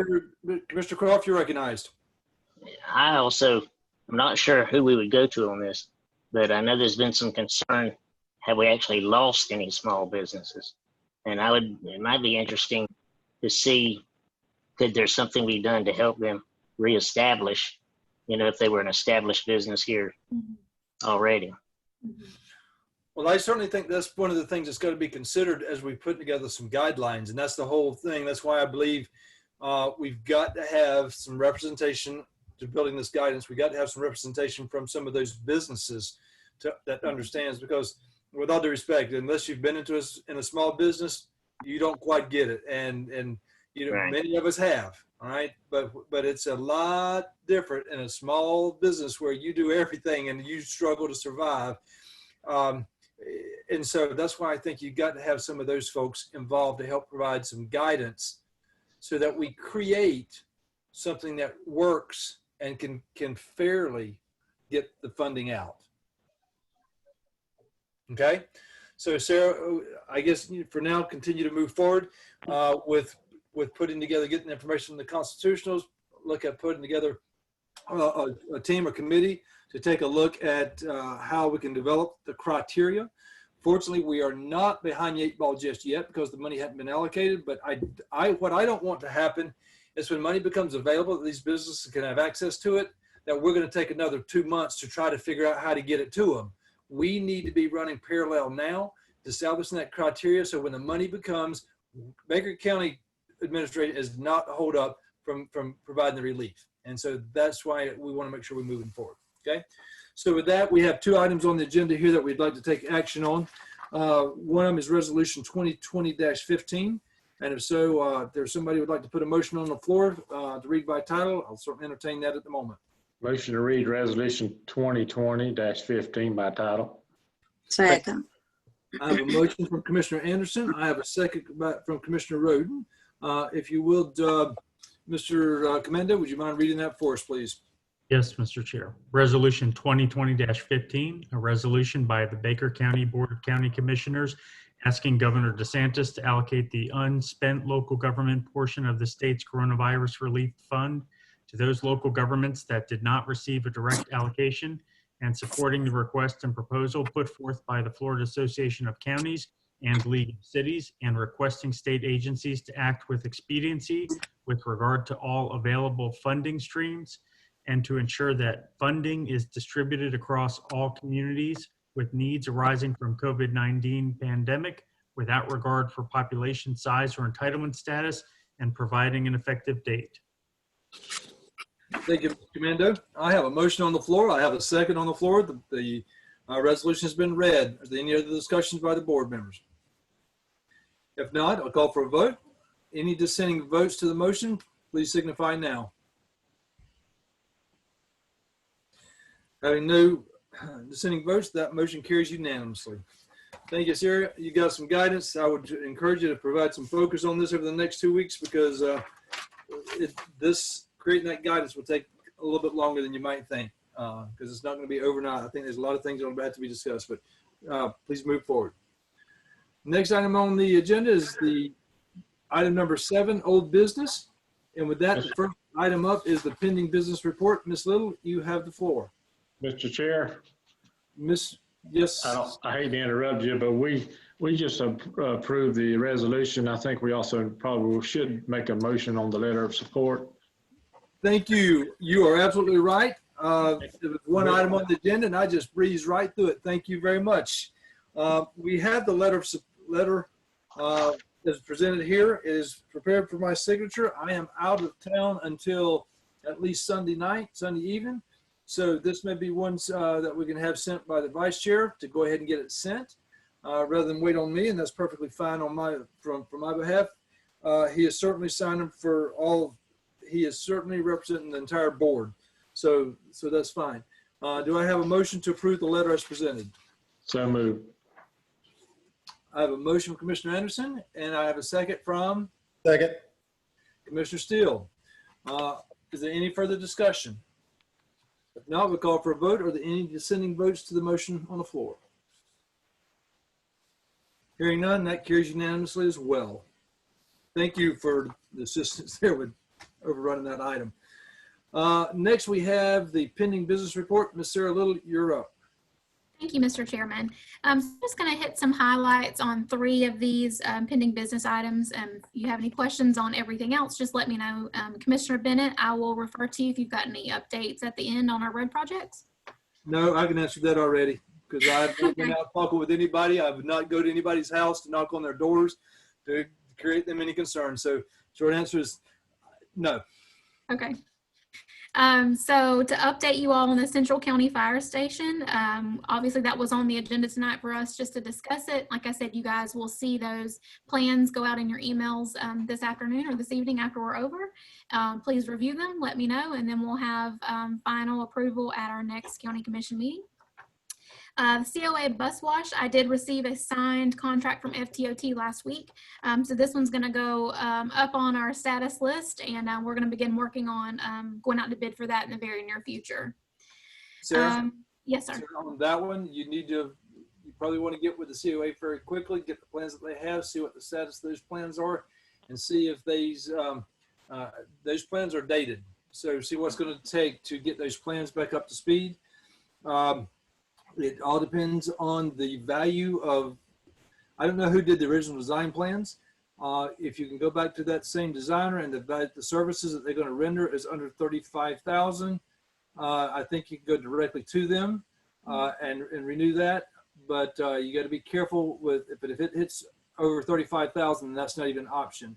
Mr. Croft, you're recognized. I'm not sure who we would go to on this, but I know there's been some concern. Have we actually lost any small businesses? And it might be interesting to see, could there something be done to help them reestablish, if they were an established business here already. Well, I certainly think that's one of the things that's got to be considered as we put together some guidelines. And that's the whole thing. That's why I believe we've got to have some representation to building this guidance. We got to have some representation from some of those businesses that understands, because with all due respect, unless you've been in a small business, you don't quite get it. And right. Many of us have, all right? But it's a lot different in a small business where you do everything and you struggle to survive. And so that's why I think you got to have some of those folks involved to help provide some guidance so that we create something that works and can fairly get the funding out. Okay, so Sarah, I guess for now, continue to move forward with putting together, getting information from the constitutionals, look at putting together a team or committee to take a look at how we can develop the criteria. Fortunately, we are not behind the 8 ball just yet because the money hadn't been allocated. But what I don't want to happen is when money becomes available, that these businesses can have access to it, that we're going to take another 2 months to try to figure out how to get it to them. We need to be running parallel now, establishing that criteria. So when the money becomes, Baker County Administrator is not a hold up from providing the relief. And so that's why we want to make sure we're moving forward. Okay. So with that, we have 2 items on the agenda here that we'd like to take action on. One of them is resolution 2020-15. And if so, if there's somebody who would like to put a motion on the floor to read by title, I'll certainly entertain that at the moment. Motion to read resolution 2020-15 by title. Second. I have a motion from Commissioner Anderson. I have a second from Commissioner Roden. If you would, Mr. Commenda, would you mind reading that for us, please? Yes, Mr. Chair. Resolution 2020-15, a resolution by the Baker County Board of County Commissioners asking Governor DeSantis to allocate the unspent local government portion of the state's coronavirus relief fund to those local governments that did not receive a direct allocation, and supporting the request and proposal put forth by the Florida Association of Counties and League of Cities, and requesting state agencies to act with expediency with regard to all available funding streams, and to ensure that funding is distributed across all communities with needs arising from COVID-19 pandemic without regard for population size or entitlement status, and providing an effective date. Thank you, Mr. Commando. I have a motion on the floor. I have a second on the floor. The resolution has been read. Are there any other discussions by the board members? If not, I'll call for a vote. Any dissenting votes to the motion, please signify now. Having no dissenting votes, that motion carries unanimously. Thank you, Sarah. You got some guidance. I would encourage you to provide some focus on this over the next 2 weeks, because creating that guidance will take a little bit longer than you might think, because it's not going to be overnight. I think there's a lot of things that will have to be discussed, but please move forward. Next item on the agenda is the item number 7, old business. And with that, the first item up is the pending business report. Ms. Little, you have the floor. Mr. Chair, Yes. I hate to interrupt you, but we just approved the resolution. I think we also probably should make a motion on the letter of support. Thank you. You are absolutely right. There was one item on the agenda and I just breezed right through it. Thank you very much. We have the letter that's presented here. It is prepared for my signature. I am out of town until at least Sunday evening. So this may be ones that we can have sent by the vice chair to go ahead and get it sent rather than wait on me. And that's perfectly fine on from my behalf. He has certainly signed them for all. He is certainly representing the entire board. So that's fine. Do I have a motion to approve the letter as presented? So moved. I have a motion from Commissioner Anderson, and I have a second from Second. Commissioner Steele. Is there any further discussion? If not, we'll call for a vote. Are there any dissenting votes to the motion on the floor? Hearing none, that carries unanimously as well. Thank you for the assistance there with overrunning that item. Next, we have the pending business report. Ms. Sarah Little, you're up. Thank you, Mr. Chairman. So I'm just going to hit some highlights on 3 of these pending business items. If you have any questions on everything else, just let me know. Commissioner Bennett, I will refer to you if you've got any updates at the end on our road projects. No, I can answer that already, because I've not been out talking with anybody. I would not go to anybody's house to knock on their doors to create them any concern. So short answer is no. Okay. So to update you all on the Central County Fire Station, obviously that was on the agenda tonight for us just to discuss it. Like I said, you guys will see those plans go out in your emails this afternoon or this evening after we're over. Please review them, let me know, and then we'll have final approval at our next county commission meeting. COA bus wash, I did receive a signed contract from FTOT last week. So this one's going to go up on our status list, and we're going to begin working on going out to bid for that in the very near future. Sarah, Yes, sir. Sarah, on that one, you probably want to get with the COA very quickly, get the plans that they have, see what the status of those plans are, and see if those plans are dated. So see what's going to take to get those plans back up to speed. It all depends on the value of, I don't know who did the original design plans. If you can go back to that same designer and the services that they're going to render is under 35,000, I think you can go directly to them and renew that. But you got to be careful with, if it hits over 35,000, that's not even an option.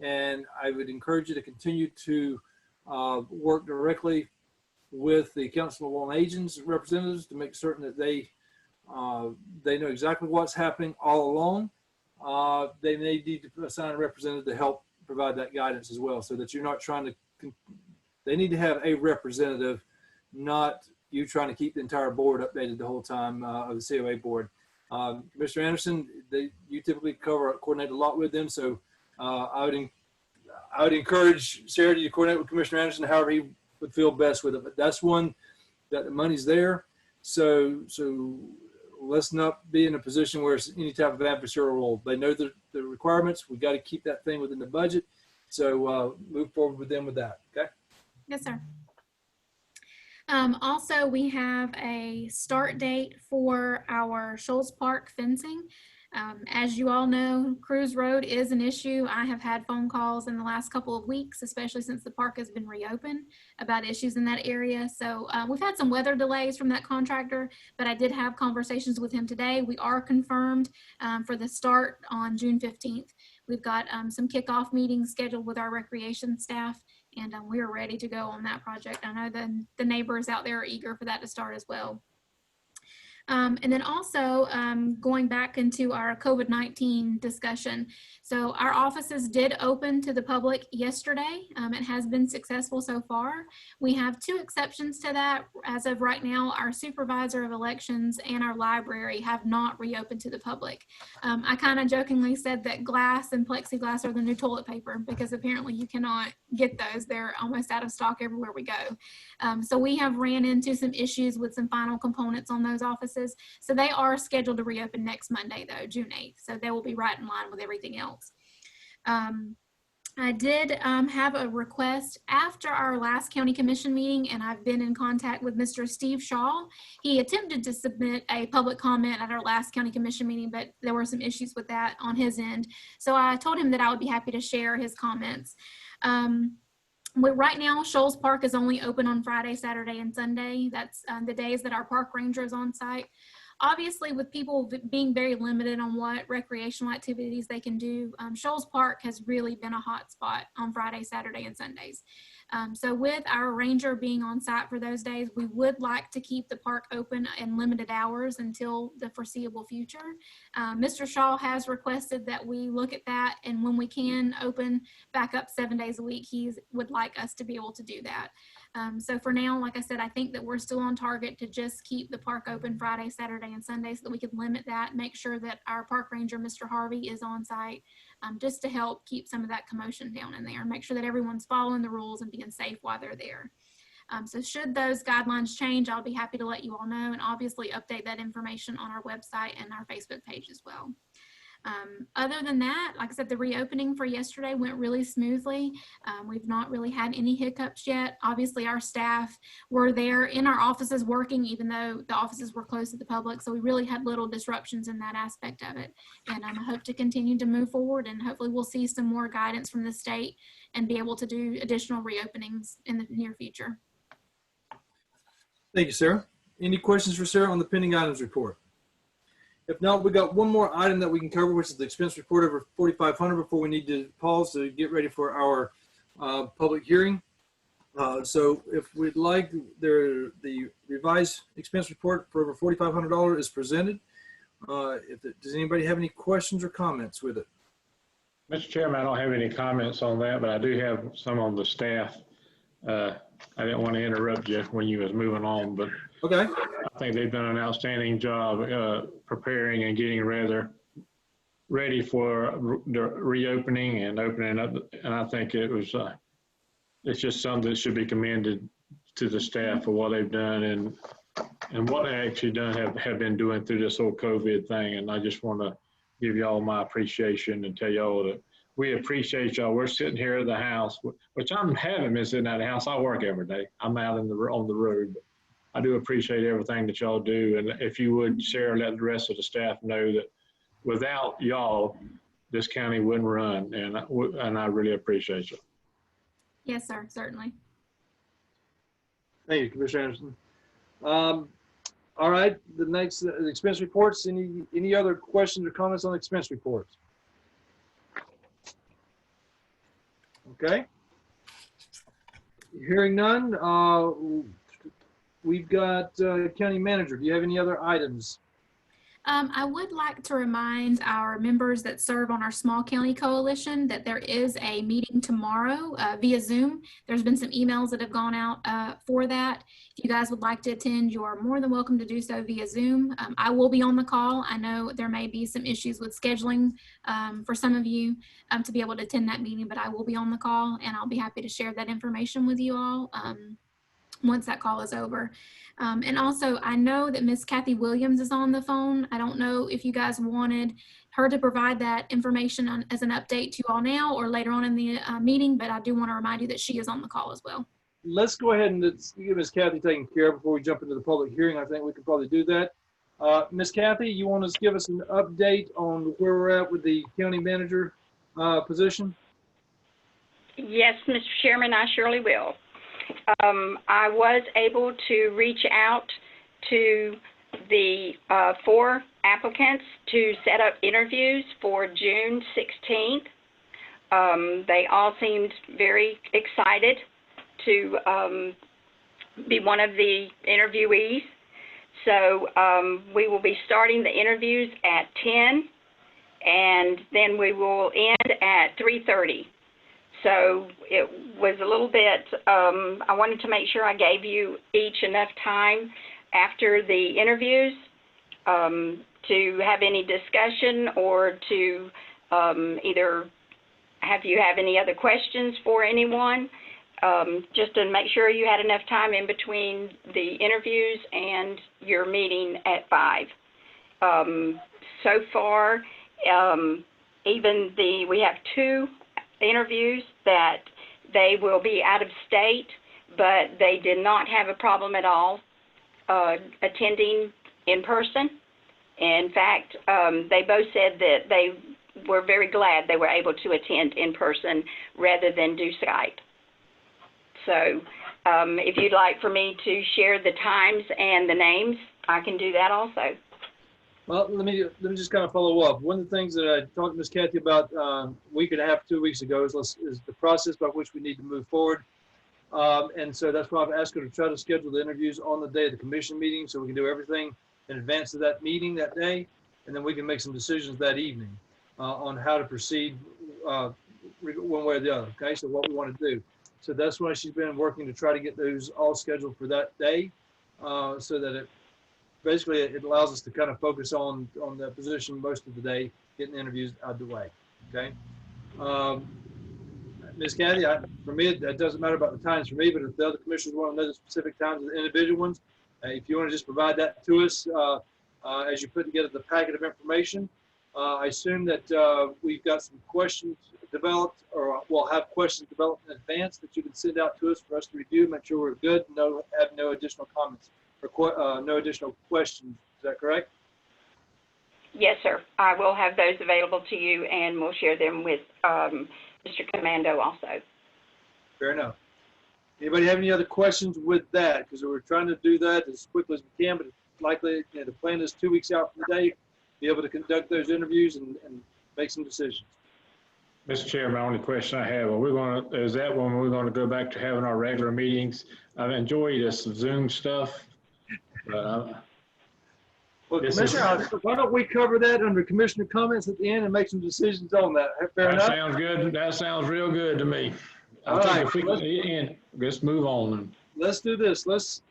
And I would encourage you to continue to work directly with the Council on Aging's representatives to make certain that they know exactly what's happening all along. They may need to assign a representative to help provide that guidance as well, so that you're not trying to, they need to have a representative, not you trying to keep the entire board updated the whole time of the COA board. Mr. Anderson, you typically coordinate a lot with them, so I would encourage Sarah to coordinate with Commissioner Anderson however he would feel best with it. But that's one that the money's there. So let's not be in a position where it's any type of adversarial role. They know the requirements. We got to keep that thing within the budget. So move forward with them with that. Okay. Yes, sir. Also, we have a start date for our Shoals Park fencing. As you all know, Cruise Road is an issue. I have had phone calls in the last couple of weeks, especially since the park has been reopened, about issues in that area. So we've had some weather delays from that contractor, but I did have conversations with him today. We are confirmed for the start on June 15th. We've got some kickoff meetings scheduled with our recreation staff, and we are ready to go on that project. I know the neighbors out there are eager for that to start as well. And then also going back into our COVID-19 discussion. So our offices did open to the public yesterday. It has been successful so far. We have 2 exceptions to that. As of right now, our supervisor of elections and our library have not reopened to the public. I kind of jokingly said that glass and plexiglass are the new toilet paper, because apparently you cannot get those. They're almost out of stock everywhere we go. So we have ran into some issues with some final components on those offices. So they are scheduled to reopen next Monday, though, June 8th. So they will be right in line with everything else. I did have a request after our last county commission meeting, and I've been in contact with Mr. Steve Shaw. He attempted to submit a public comment at our last county commission meeting, but there were some issues with that on his end. So I told him that I would be happy to share his comments. Right now, Shoals Park is only open on Friday, Saturday, and Sunday. That's the days that our park ranger is on site. Obviously, with people being very limited on what recreational activities they can do, Shoals Park has really been a hot spot on Friday, Saturday, and Sundays. So with our ranger being on site for those days, we would like to keep the park open in limited hours until the foreseeable future. Mr. Shaw has requested that we look at that, and when we can open back up 7 days a week, he would like us to be able to do that. So for now, like I said, I think that we're still on target to just keep the park open Friday, Saturday, and Sunday so that we can limit that, make sure that our park ranger, Mr. Harvey, is on site just to help keep some of that commotion down in there and make sure that everyone's following the rules and being safe while they're there. So should those guidelines change, I'll be happy to let you all know, and obviously update that information on our website and our Facebook page as well. Other than that, like I said, the reopening for yesterday went really smoothly. We've not really had any hiccups yet. Obviously, our staff were there in our offices working, even though the offices were closed to the public. So we really had little disruptions in that aspect of it. And I hope to continue to move forward, and hopefully we'll see some more guidance from the state and be able to do additional reopenings in the near future. Thank you, Sarah. Any questions for Sarah on the pending items report? If not, we got one more item that we can cover, which is the expense report over $4,500 before we need to pause to get ready for our public hearing. So if we'd like, the revised expense report for over $4,500 is presented. Does anybody have any questions or comments with it? Mr. Chairman, I don't have any comments on that, but I do have some on the staff. I didn't want to interrupt you when you was moving on, but Okay. I think they've done an outstanding job preparing and getting ready for the reopening and opening up. And I think it's just something that should be commended to the staff for what they've done and what they actually have been doing through this whole COVID thing. And I just want to give y'all my appreciation and tell y'all that we appreciate y'all. We're sitting here at the house, which I'm having been sitting at the house. I work every day. I'm out on the road. But I do appreciate everything that y'all do. And if you would share, let the rest of the staff know that without y'all, this county wouldn't run. And I really appreciate you. Yes, sir, certainly. Thank you, Commissioner Anderson. All right, the next expense reports. Any other questions or comments on expense reports? Okay. Hearing none, we've got county manager. Do you have any other items? I would like to remind our members that serve on our Small County Coalition that there is a meeting tomorrow via Zoom. There's been some emails that have gone out for that. If you guys would like to attend, you are more than welcome to do so via Zoom. I will be on the call. I know there may be some issues with scheduling for some of you to be able to attend that meeting, but I will be on the call and I'll be happy to share that information with you all once that call is over. And also, I know that Miss Kathy Williams is on the phone. I don't know if you guys wanted her to provide that information as an update to you all now or later on in the meeting, but I do want to remind you that she is on the call as well. Let's go ahead and get Miss Kathy taken care of before we jump into the public hearing. I think we can probably do that. Miss Kathy, you want to give us an update on where we're at with the county manager position? Yes, Mr. Chairman, I surely will. I was able to reach out to the 4 applicants to set up interviews for June 16th. They all seemed very excited to be one of the interviewees. So we will be starting the interviews at 10 and then we will end at 3:30. So it was a little bit, I wanted to make sure I gave you each enough time after the interviews to have any discussion or to either have you have any other questions for anyone, just to make sure you had enough time in between the interviews and your meeting at 5. So far, we have 2 interviews that they will be out of state, but they did not have a problem at all attending in person. In fact, they both said that they were very glad they were able to attend in person rather than do Skype. So if you'd like for me to share the times and the names, I can do that also. Well, let me just kind of follow up. One of the things that I talked to Ms. Kathy about a week and a half, 2 weeks ago is the process by which we need to move forward. And so that's why I've asked her to try to schedule the interviews on the day of the commission meeting so we can do everything in advance of that meeting that day. And then we can make some decisions that evening on how to proceed one way or the other. Okay, so what we want to do. So that's why she's been working to try to get those all scheduled for that day so that it allows us to kind of focus on that position most of the day, getting interviews out of the way. Okay. Ms. Kathy, for me, it doesn't matter about the times for me, but if the other commissioners want to know the specific times of the individual ones, if you want to just provide that to us as you put together the packet of information. I assume that we've got some questions developed, or we'll have questions developed in advance that you can send out to us for us to review, make sure we're good, have no additional comments or no additional questions. Is that correct? Yes, sir. I will have those available to you, and we'll share them with Mr. Commando also. Fair enough. Anybody have any other questions with that? Because we're trying to do that as quickly as we can, but it's likely the plan is 2 weeks out from today, be able to conduct those interviews and make some decisions. Mr. Chairman, only question I have, is that when we're going to go back to having our regular meetings? I've enjoyed this Zoom stuff. Well, Commissioner, why don't we cover that under Commissioner comments at the end and make some decisions on that? Fair enough? Sounds good. That sounds real good to me. All right. Let's move on. let's do this. Let's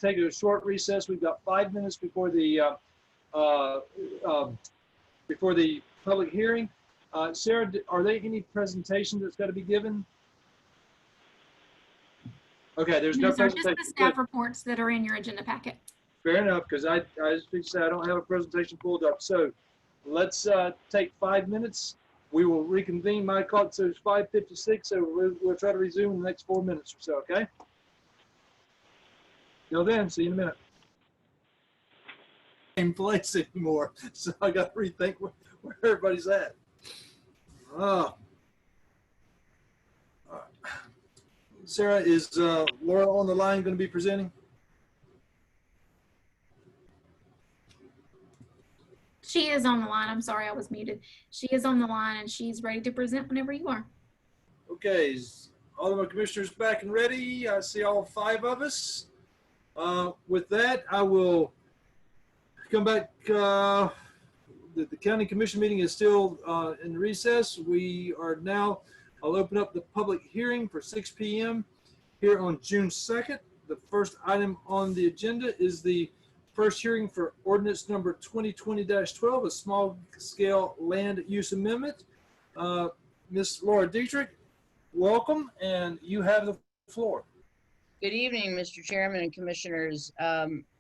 take a short recess. We've got 5 minutes before the public hearing. Sarah, are there any presentations that's got to be given? Okay, there's no No, sir, just presentation. the staff reports that are in your agenda packet. Fair enough, because I just figured to say I don't have a presentation pulled up. So let's take 5 minutes. We will reconvene. My clock says 5:56, so we'll try to resume in the next 4 minutes or so, okay? Till then, see you in a minute. Same place anymore, so I got to rethink where everybody's at. Oh. Sarah, is Laura on the line going to be presenting? She is on the line. I'm sorry, I was muted. She is on the line and she's ready to present whenever you are. Okay, is all of our commissioners back and ready? I see all 5 of us. With that, I will come back. The county commission meeting is still in recess. I'll open up the public hearing for 6 p.m. here on June 2nd. The first item on the agenda is the first hearing for ordinance number 2020-12, a small scale land use amendment. Ms. Laura Dietrich, welcome, and you have the floor. Good evening, Mr. Chairman and Commissioners.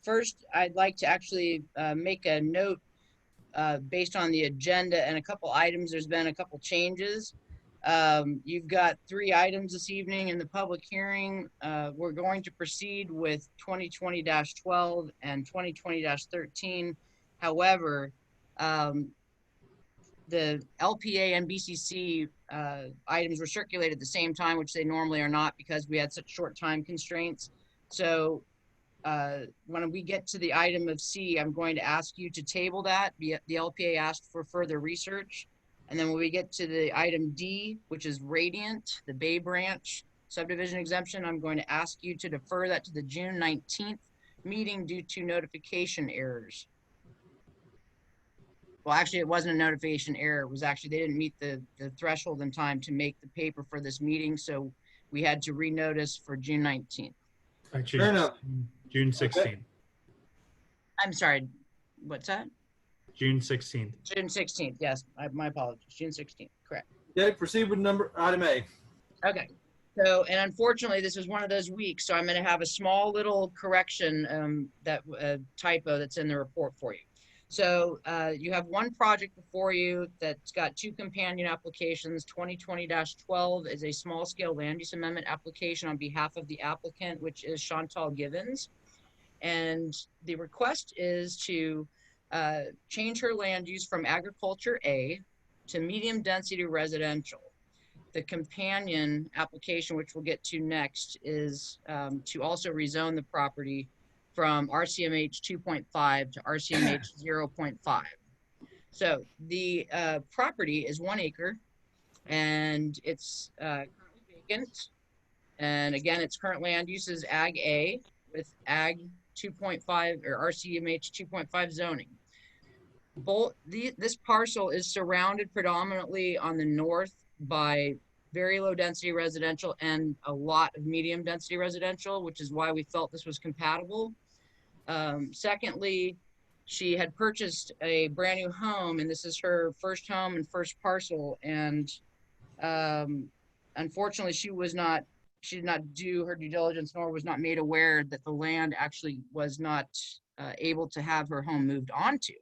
First, I'd like to actually make a note based on the agenda and a couple items. There's been a couple changes. You've got 3 items this evening in the public hearing. We're going to proceed with 2020-12 and 2020-13. However, the LPA and BCC items were circulated at the same time, which they normally are not because we had such short time constraints. So when we get to the item of C, I'm going to ask you to table that. The LPA asked for further research. And then when we get to the item D, which is Radiant, the Bay Branch subdivision exemption, I'm going to ask you to defer that to the June 19th meeting due to notification errors. Well, actually, it wasn't a notification error. It was actually, they didn't meet the threshold in time to make the paper for this meeting. So we had to renotice for June 19th. Fair enough. June 16th. Okay. I'm sorry, what's that? June 16th. June 16th, yes, my apologies, June 16th, correct. Okay, proceed with item A. Okay, so, and unfortunately, this is one of those weeks, so I'm gonna have a small little correction, typo that's in the report for you. So you have one project before you that's got 2 companion applications. 2020-12 is a small scale land use amendment application on behalf of the applicant, which is Chantal Givens. And the request is to change her land use from agriculture A to medium density residential. The companion application, which we'll get to next, is to also rezone the property from RCMH 2.5 to RCMH 0.5. So the property is 1 acre and it's currently vacant. And again, its current land use is Ag A with Ag 2.5 or RCMH 2.5 zoning. This parcel is surrounded predominantly on the north by very low density residential and a lot of medium density residential, which is why we felt this was compatible. Secondly, she had purchased a brand new home, and this is her first home and first parcel. And unfortunately, she did not do her due diligence, nor was not made aware that the land actually was not able to have her home moved onto.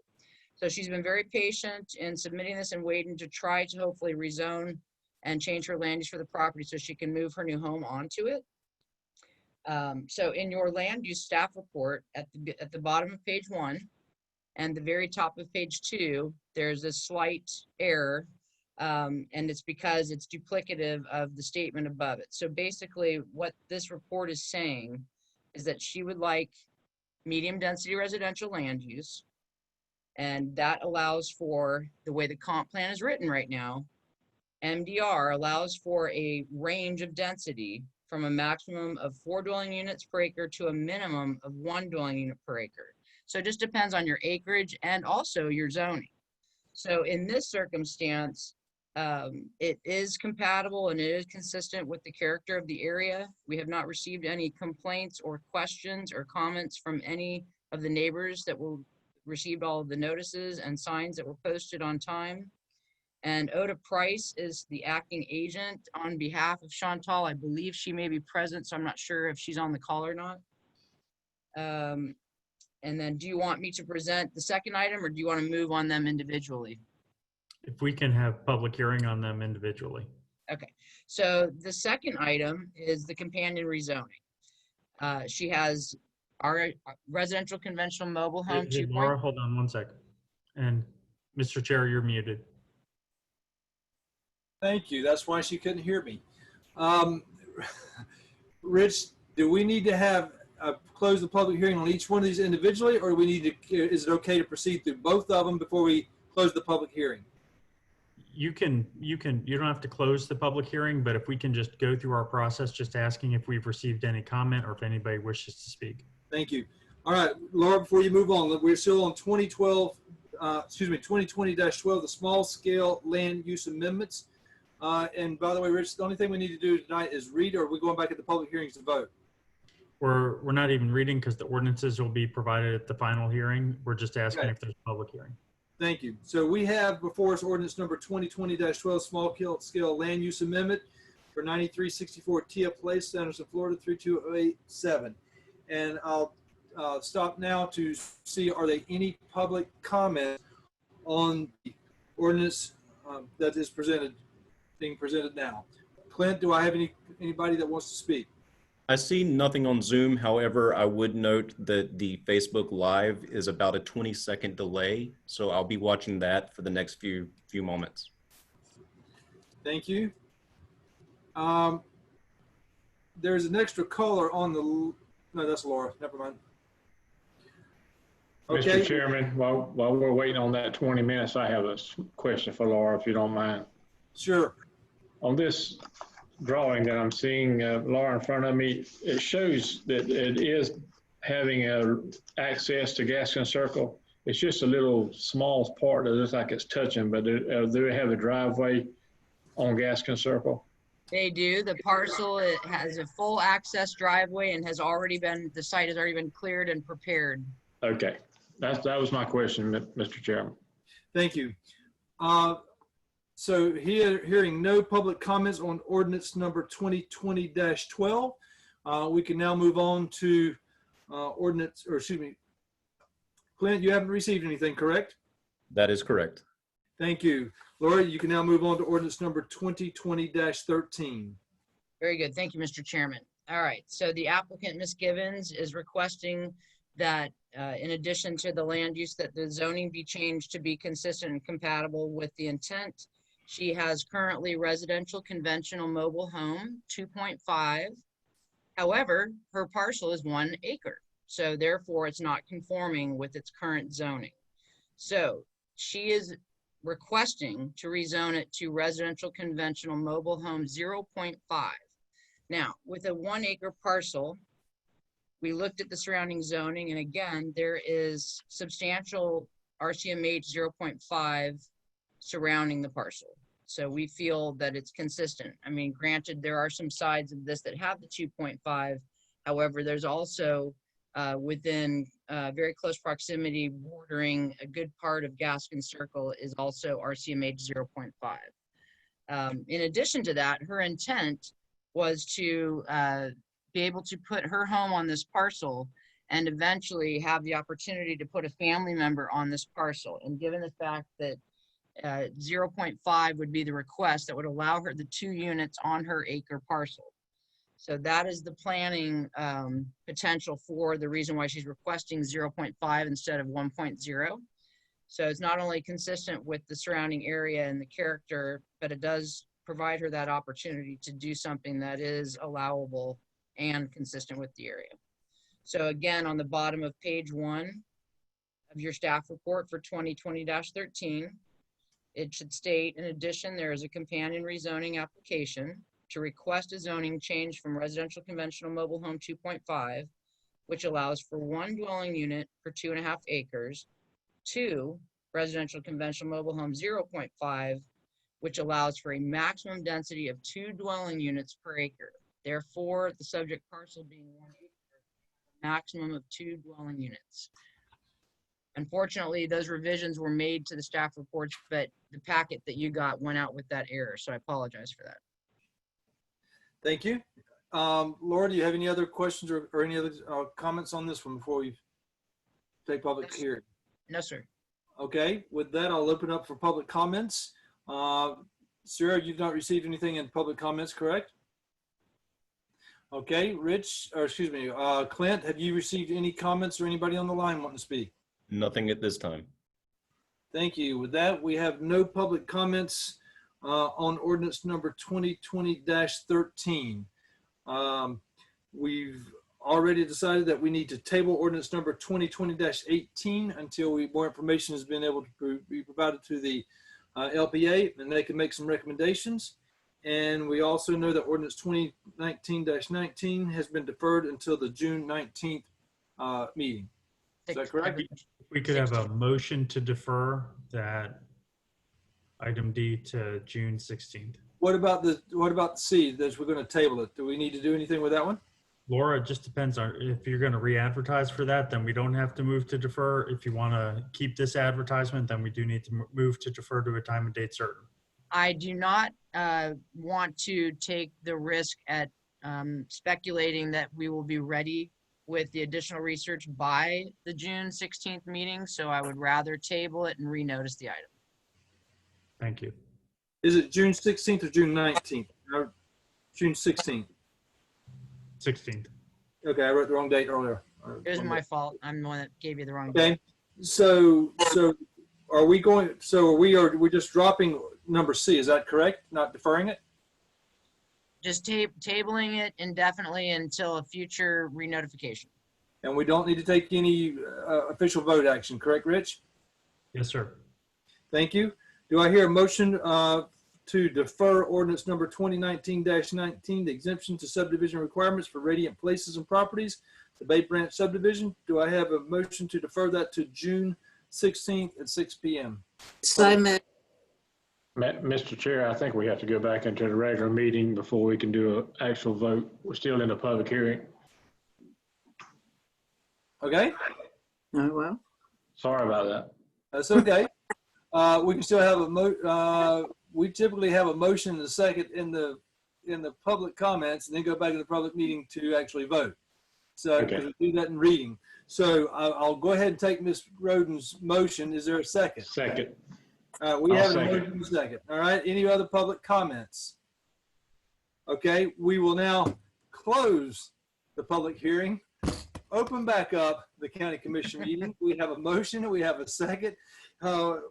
So she's been very patient in submitting this and waiting to try to hopefully rezone and change her land use for the property so she can move her new home onto it. So in your land use staff report at the bottom of page 1 and the very top of page 2, there's a slight error, and it's because it's duplicative of the statement above it. So basically what this report is saying is that she would like medium density residential land use, and that allows for the way the comp plan is written right now. MDR allows for a range of density from a maximum of 4 dwelling units per acre to a minimum of 1 dwelling unit per acre. So it just depends on your acreage and also your zoning. So in this circumstance, It is compatible and it is consistent with the character of the area. We have not received any complaints or questions or comments from any of the neighbors that received all of the notices and signs that were posted on time. And Oda Price is the acting agent on behalf of Chantal. I believe she may be present, so I'm not sure if she's on the call or not. And then do you want me to present the second item or do you want to move on them individually? If we can have public hearing on them individually. Okay, so the second item is the companion rezoning. She has our residential conventional mobile home. Hey, Laura, hold on one second. And Mr. Chair, you're muted. Thank you. That's why she couldn't hear me. Rich, do we need to have close the public hearing on each one of these individually, or do we need to? Is it okay to proceed through both of them before we close the public hearing? You don't have to close the public hearing, but if we can just go through our process, just asking if we've received any comment or if anybody wishes to speak. Thank you. All right, Laura, before you move on, we're still on 2020-12, the small scale land use amendments. And by the way, Rich, the only thing we need to do tonight is read, or are we going back at the public hearings to vote? We're not even reading because the ordinances will be provided at the final hearing. We're just asking Okay. if there's a public hearing. Thank you. So we have before us ordinance number 2020-12, small scale land use amendment for 9364 Tia Place, Sanderson, Florida, 32087. And I'll stop now to see, are there any public comments on the ordinance that is being presented now? Clint, do I have anybody that wants to speak? I see nothing on Zoom. However, I would note that the Facebook Live is about a 20-second delay, so I'll be watching that for the next few moments. Thank you. There's an extra caller on the, no, that's Laura, never mind. Mr. Chairman, while we're waiting on that 20 minutes, I have a question for Laura, if you don't mind. Sure. On this drawing that I'm seeing, Laura, in front of me, it shows that it is having access to Gaskin Circle. It's just a little small part that looks like it's touching, but do they have a driveway on Gaskin Circle? They do. The parcel, it has a full access driveway and the site has already been cleared and prepared. Okay, that was my question, Mr. Chairman. Thank you. So hearing no public comments on ordinance number 2020-12, we can now move on to Clint, you haven't received anything, correct? That is correct. Thank you. Laura, you can now move on to ordinance number 2020-13. Very good. Thank you, Mr. Chairman. All right. So the applicant, Ms. Givens, is requesting that in addition to the land use, that the zoning be changed to be consistent and compatible with the intent. She has currently residential conventional mobile home, 2.5. However, her parcel is 1 acre. So therefore, it's not conforming with its current zoning. So she is requesting to rezone it to residential conventional mobile home 0.5. Now, with a 1 acre parcel, we looked at the surrounding zoning, and again, there is substantial RCMH 0.5 surrounding the parcel. So we feel that it's consistent. I mean, granted, there are some sides of this that have the 2.5. However, there's also within very close proximity, bordering a good part of Gaskin Circle is also RCMH 0.5. In addition to that, her intent was to be able to put her home on this parcel and eventually have the opportunity to put a family member on this parcel. And given the fact that 0.5 would be the request, that would allow her the 2 units on her acre parcel. So that is the planning potential for the reason why she's requesting 0.5 instead of 1.0. So it's not only consistent with the surrounding area and the character, but it does provide her that opportunity to do something that is allowable and consistent with the area. So again, on the bottom of page 1 of your staff report for 2020-13, it should state, in addition, there is a companion rezoning application to request a zoning change from residential conventional mobile home 2.5, which allows for 1 dwelling unit per 2.5 acres, to residential conventional mobile home 0.5, which allows for a maximum density of 2 dwelling units per acre. Therefore, the subject parcel being 1 acre, maximum of 2 dwelling units. Unfortunately, those revisions were made to the staff reports, but the packet that you got went out with that error, so I apologize for that. Thank you. Laura, do you have any other questions or any other comments on this one before we take public hearing? No, sir. Okay, with that, I'll open up for public comments. Sarah, you've not received anything in public comments, correct? Okay, Clint, have you received any comments or anybody on the line wanting to speak? Nothing at this time. Thank you. With that, we have no public comments on ordinance number 2020-13. We've already decided that we need to table ordinance number 2020-18 until more information has been able to be provided to the LPA and they can make some recommendations. And we also know that ordinance 2019-19 has been deferred until the June 19th meeting. Is that correct? We could have a motion to defer that item D to June 16th. What about C, that we're going to table it? Do we need to do anything with that one? Laura, it just depends on if you're going to re-advertise for that, then we don't have to move to defer. If you want to keep this advertisement, then we do need to move to defer to a time and date certain. I do not want to take the risk at speculating that we will be ready with the additional research by the June 16th meeting, so I would rather table it and renotice the item. Thank you. Is it June 16th or June 19th? Or June 16th. 16th. Okay, I wrote the wrong date earlier. It was my fault. I'm the one that gave you the wrong Okay, date. so we're just dropping number C, is that correct? Not deferring it? Just tabling it indefinitely until a future renotification. And we don't need to take any official vote action, correct, Rich? Yes, sir. Thank you. Do I hear a motion to defer ordinance number 2019-19, the exemption to subdivision requirements for Radiant Places and Properties, the Bay Branch subdivision? Do I have a motion to defer that to June 16th at 6 p.m.? So moved. Mr. Chair, I think we have to go back into the regular meeting before we can do an actual vote. We're still in a public hearing. Okay, Oh, well. Sorry about that. that's okay. We can still have we typically have a motion and a second in the public comments and then go back to the public meeting to actually vote. So Okay. 'cause we do that in reading. So I'll go ahead and take Ms. Roden's motion. Is there a second? Second. We I'll have a second. motion and a second. All right. Any other public comments? Okay. We will now close the public hearing. Open back up the county commission meeting. We have a motion. We have a second. I'll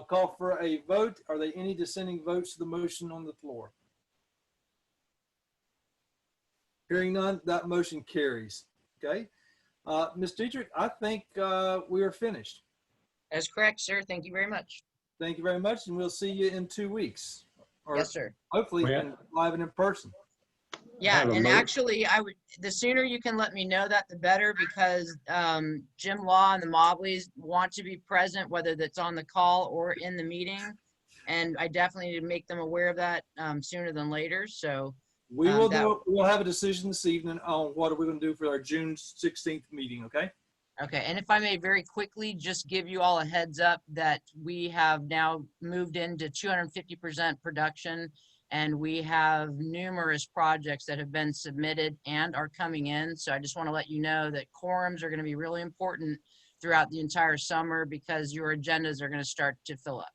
call for a vote. Are there any dissenting votes to the motion on the floor? Hearing none, that motion carries. Okay. Ms. Dietrich, I think we are finished. That's correct, sir. Thank you very much. Thank you very much, and we'll see you in 2 weeks. Or Yes, sir. hopefully Yeah. live and in person. Yeah, have a and mo- actually, the sooner you can let me know that, the better, because Jim Law and the Mobleys want to be present, whether that's on the call or in the meeting. And I definitely need to make them aware of that sooner than later. So We'll have a decision this evening on what are we going to do for our June 16th meeting, okay? Okay, and if I may very quickly just give you all a heads up that we have now moved into 250% production, and we have numerous projects that have been submitted and are coming in. So I just want to let you know that quorums are going to be really important throughout the entire summer because your agendas are going to start to fill up.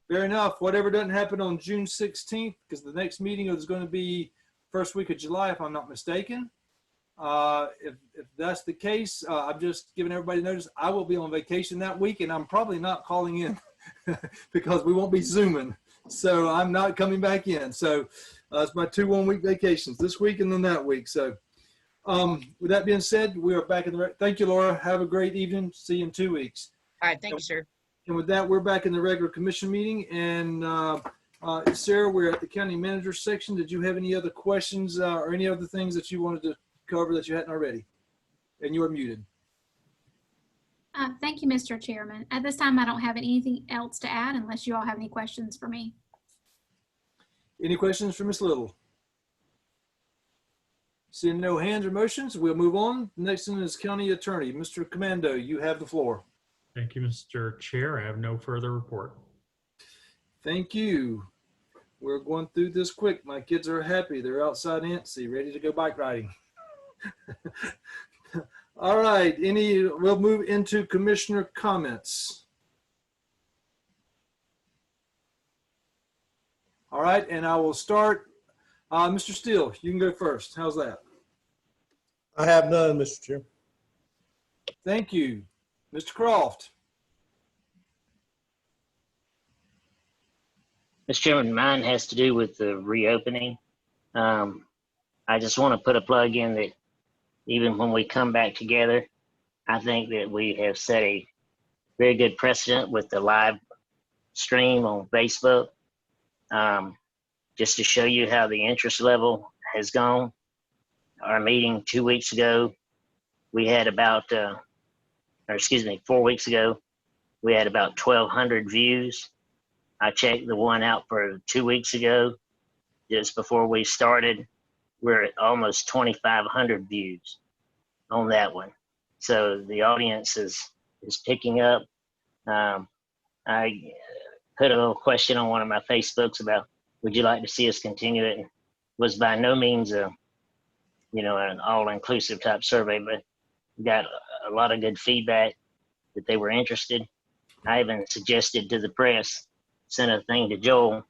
Fair enough. Whatever doesn't happen on June 16th, because the next meeting is going to be first week of July, if I'm not mistaken. If that's the case, I'm just giving everybody notice. I will be on vacation that week, and I'm probably not calling in because we won't be Zooming. So I'm not coming back in. So it's my 2 1-week vacations this week and then that week. So with that being said, we are back in the. Thank you, Laura. Have a great evening. See you in 2 weeks. All right, thank you, sir. And with that, we're back in the regular commission meeting. And Sarah, we're at the county manager section. Did you have any other questions or any other things that you wanted to cover that you hadn't already? And you are muted. Thank you, Mr. Chairman. At this time, I don't have anything else to add unless you all have any questions for me. Any questions for Ms. Little? Seeing no hands or motions, we'll move on. Next one is County Attorney. Mr. Commando, you have the floor. Thank you, Mr. Chair. I have no further report. Thank you. We're going through this quick. My kids are happy. They're outside antsy, ready to go bike riding. All right, we'll move into commissioner comments. All right, and I will start. Mr. Steele, you can go first. How's that? I have none, Mr. Chair. Thank you. Mr. Croft. Mr. Chairman, mine has to do with the reopening. I just want to put a plug in that even when we come back together, I think that we have set a very good precedent with the live stream on Facebook. Just to show you how the interest level has gone. Our meeting 2 weeks ago, we had about, 4 weeks ago, we had about 1,200 views. I checked the one out for 2 weeks ago, just before we started. We're at almost 2,500 views on that one. So the audience is picking up. I put a little question on one of my Facebooks about, would you like to see us continue it? It was by no means an all-inclusive type survey, but got a lot of good feedback that they were interested. I even suggested to the press, sent a thing to Joel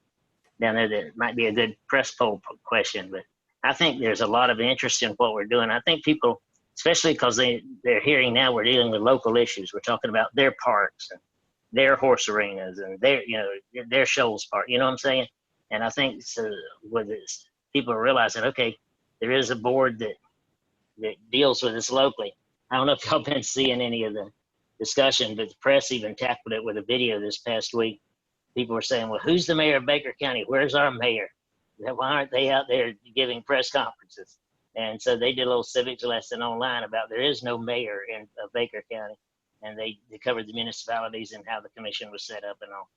down there that might be a good press poll question. But I think there's a lot of interest in what we're doing. I think people, especially because they're hearing now we're dealing with local issues. We're talking about their parks and their horse arenas and their Shoals Park. You know what I'm saying? And I think so with this, people are realizing, okay, there is a board that deals with this locally. I don't know if y'all been seeing any of the discussion, but the press even tackled it with a video this past week. People were saying, well, who's the mayor of Baker County? Where's our mayor? Why aren't they out there giving press conferences? And so they did a little civics lesson online about there is no mayor of Baker County. And they covered the municipalities and how the commission was set up and all.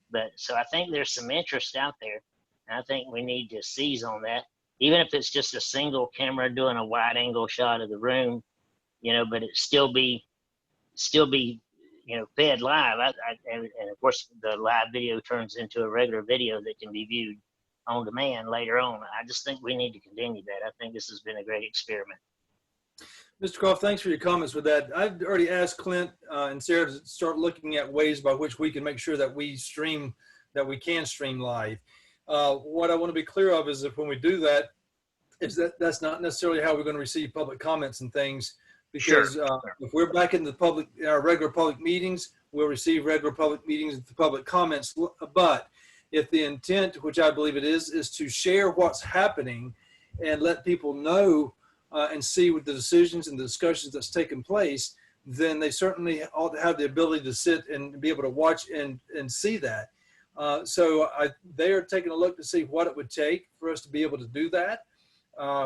But so I think there's some interest out there. And I think we need to seize on that, even if it's just a single camera doing a wide angle shot of the room, but it still be, fed live. And of course, the live video turns into a regular video that can be viewed on demand later on. I just think we need to continue that. I think this has been a great experiment. Mr. Croft, thanks for your comments with that. I've already asked Clint and Sarah to start looking at ways by which we can make sure that we can stream live. What I want to be clear of is if when we do that, is that's not necessarily how we're going to receive public comments and things, because if we're back in our regular public meetings, we'll receive regular public meetings and public comments. But if the intent, which I believe it is to share what's happening and let people know and see with the decisions and the discussions that's taken place, then they certainly ought to have the ability to sit and be able to watch and see that. So they are taking a look to see what it would take for us to be able to do that.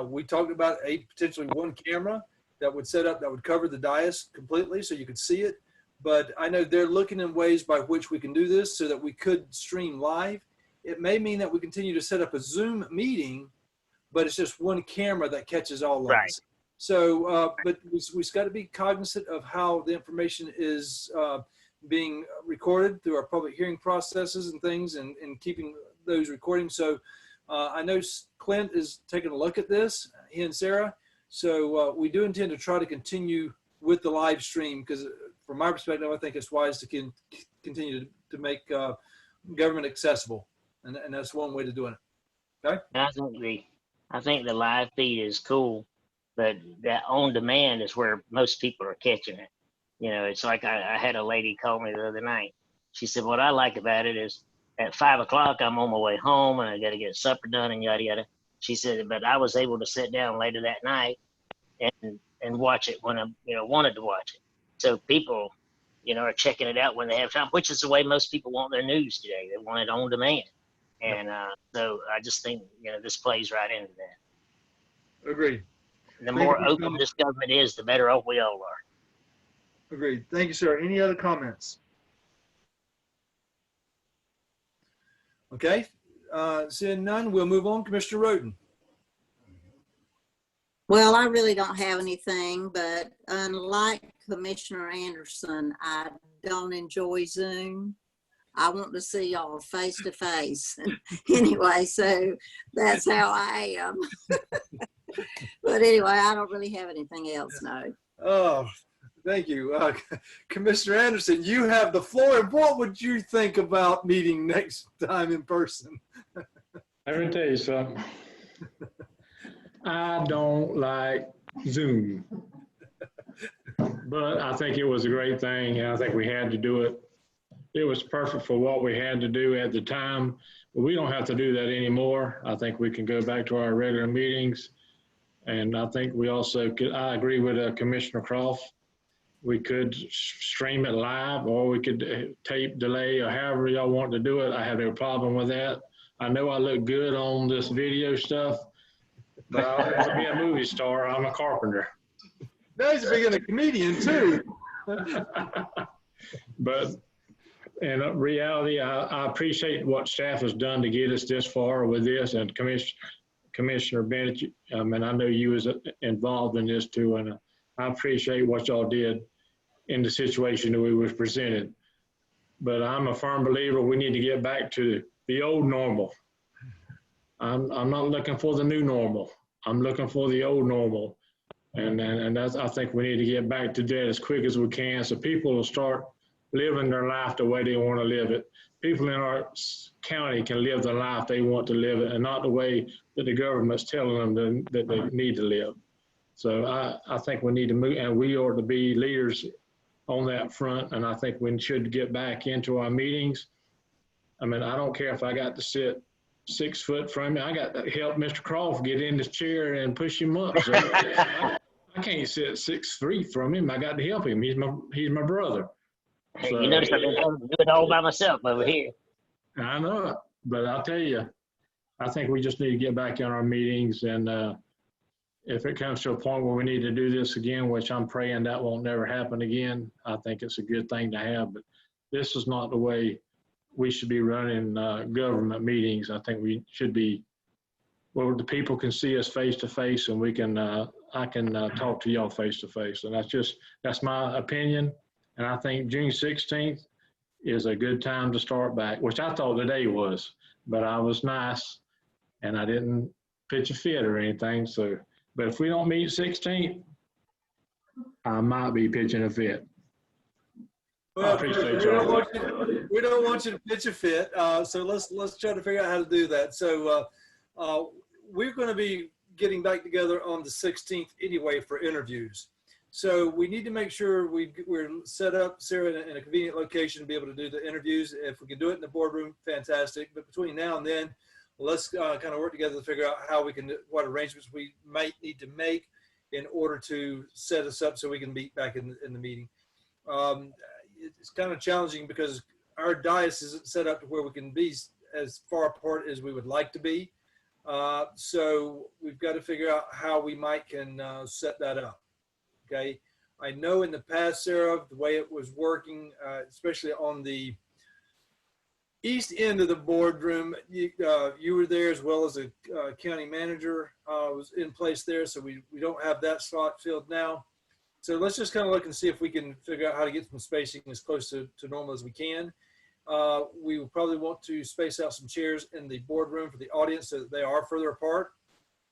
We talked about potentially one camera that would set up, that would cover the dais completely so you could see it. But I know they're looking in ways by which we can do this so that we could stream live. It may mean that we continue to set up a Zoom meeting, but it's just one camera that catches all of us. So, but we've got to be cognizant of how the information is being recorded through our public hearing processes and things, and keeping those recordings. So I know Clint is taking a look at this, he and Sarah. So we do intend to try to continue with the live stream, because from my perspective, I think it's wise to continue to make government accessible. And that's one way to do it. Okay. I think the live feed is cool, but that on demand is where most people are catching it. It's like I had a lady call me the other night. She said, what I like about it is at 5 o'clock, I'm on my way home and I got to get supper done and yada, yada. She said, but I was able to sit down later that night and watch it when I, wanted to watch it. So people, are checking it out when they have time, which is the way most people want their news today. They want it on demand. And so I just think, this plays right into that. Agreed. The more open this government is, the better off we all are. Agreed. Thank you, sir. Any other comments? Okay, seeing none, we'll move on. Commissioner Roden. Well, I really don't have anything, but unlike Commissioner Anderson, I don't enjoy Zoom. I want to see y'all face to face. Anyway, so that's how I am. But anyway, I don't really have anything else, no. Oh, thank you. Commissioner Anderson, you have the floor. And what would you think about meeting next time in person? Let me tell you something. I don't like Zoom. But I think it was a great thing, and I think we had to do it. It was perfect for what we had to do at the time, but we don't have to do that anymore. I think we can go back to our regular meetings. And I think we also could, I agree with Commissioner Croft. We could stream it live, or we could tape delay, or however y'all want to do it. I have no problem with that. I know I look good on this video stuff, but I don't want to be a movie star. I'm a carpenter. Now he's being a comedian too. But in reality, I appreciate what staff has done to get us this far with this, and Commissioner Bennett, and I know you was involved in this too, and I appreciate what y'all did in the situation that we was presented. But I'm a firm believer we need to get back to the old normal. I'm not looking for the new normal. I'm looking for the old normal. And that's, I think we need to get back to that as quick as we can, so people will start living their life the way they want to live it. People in our county can live the life they want to live it, and not the way that the government's telling them that they need to live. So I think we need to move, and we ought to be leaders on that front. And I think we should get back into our meetings. I mean, I don't care if I got to sit 6 foot from you. I got to help Mr. Croft get in his chair and push him up. So I can't sit 6 feet from him. I got to help him. He's my brother. Hey, So, you notice I've been able to do it all by myself over here. I know it, but I'll tell you, I think we just need to get back in our meetings, and if it comes to a point where we need to do this again, which I'm praying that won't never happen again, I think it's a good thing to have. But this is not the way we should be running government meetings. I think we should be, well, the people can see us face to face, and we can, I can talk to y'all face to face. And that's my opinion. And I think June 16th is a good time to start back, which I thought today was, but I was nice and I didn't pitch a fit or anything. So, but if we don't meet 16th, I might be pitching a fit. Well, I appreciate y'all. We don't want you to pitch a fit. So let's try to figure out how to do that. So we're going to be getting back together on the 16th anyway for interviews. So we need to make sure we're set up, Sarah, in a convenient location to be able to do the interviews. If we can do it in the boardroom, fantastic. But between now and then, let's kind of work together to figure out how we can, what arrangements we might need to make in order to set us up so we can meet back in the meeting. It's kind of challenging because our dais isn't set up to where we can be as far apart as we would like to be. So we've got to figure out how we can set that up. Okay, I know in the past, Sarah, the way it was working, especially on the east end of the boardroom, you were there as well as a county manager was in place there. So we don't have that slot filled now. So let's just kind of look and see if we can figure out how to get some spacing as close to normal as we can. We will probably want to space out some chairs in the boardroom for the audience so that they are further apart.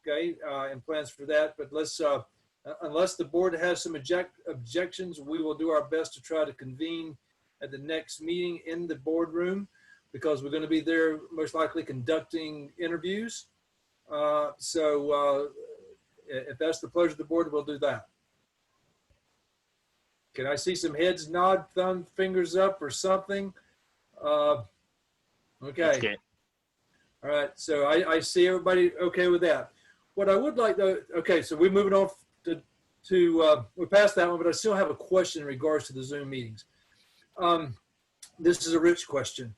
Okay, and plans for that. But let's, unless the board has some objections, we will do our best to try to convene at the next meeting in the boardroom, because we're going to be there most likely conducting interviews. So if that's the pleasure of the board, we'll do that. Can I see some heads nod, thumb, fingers up or something? Okay. All right. So I see everybody okay with that. What I would like to, okay, so we're moving on we're past that one, but I still have a question in regards to the Zoom meetings. This is a Rich question.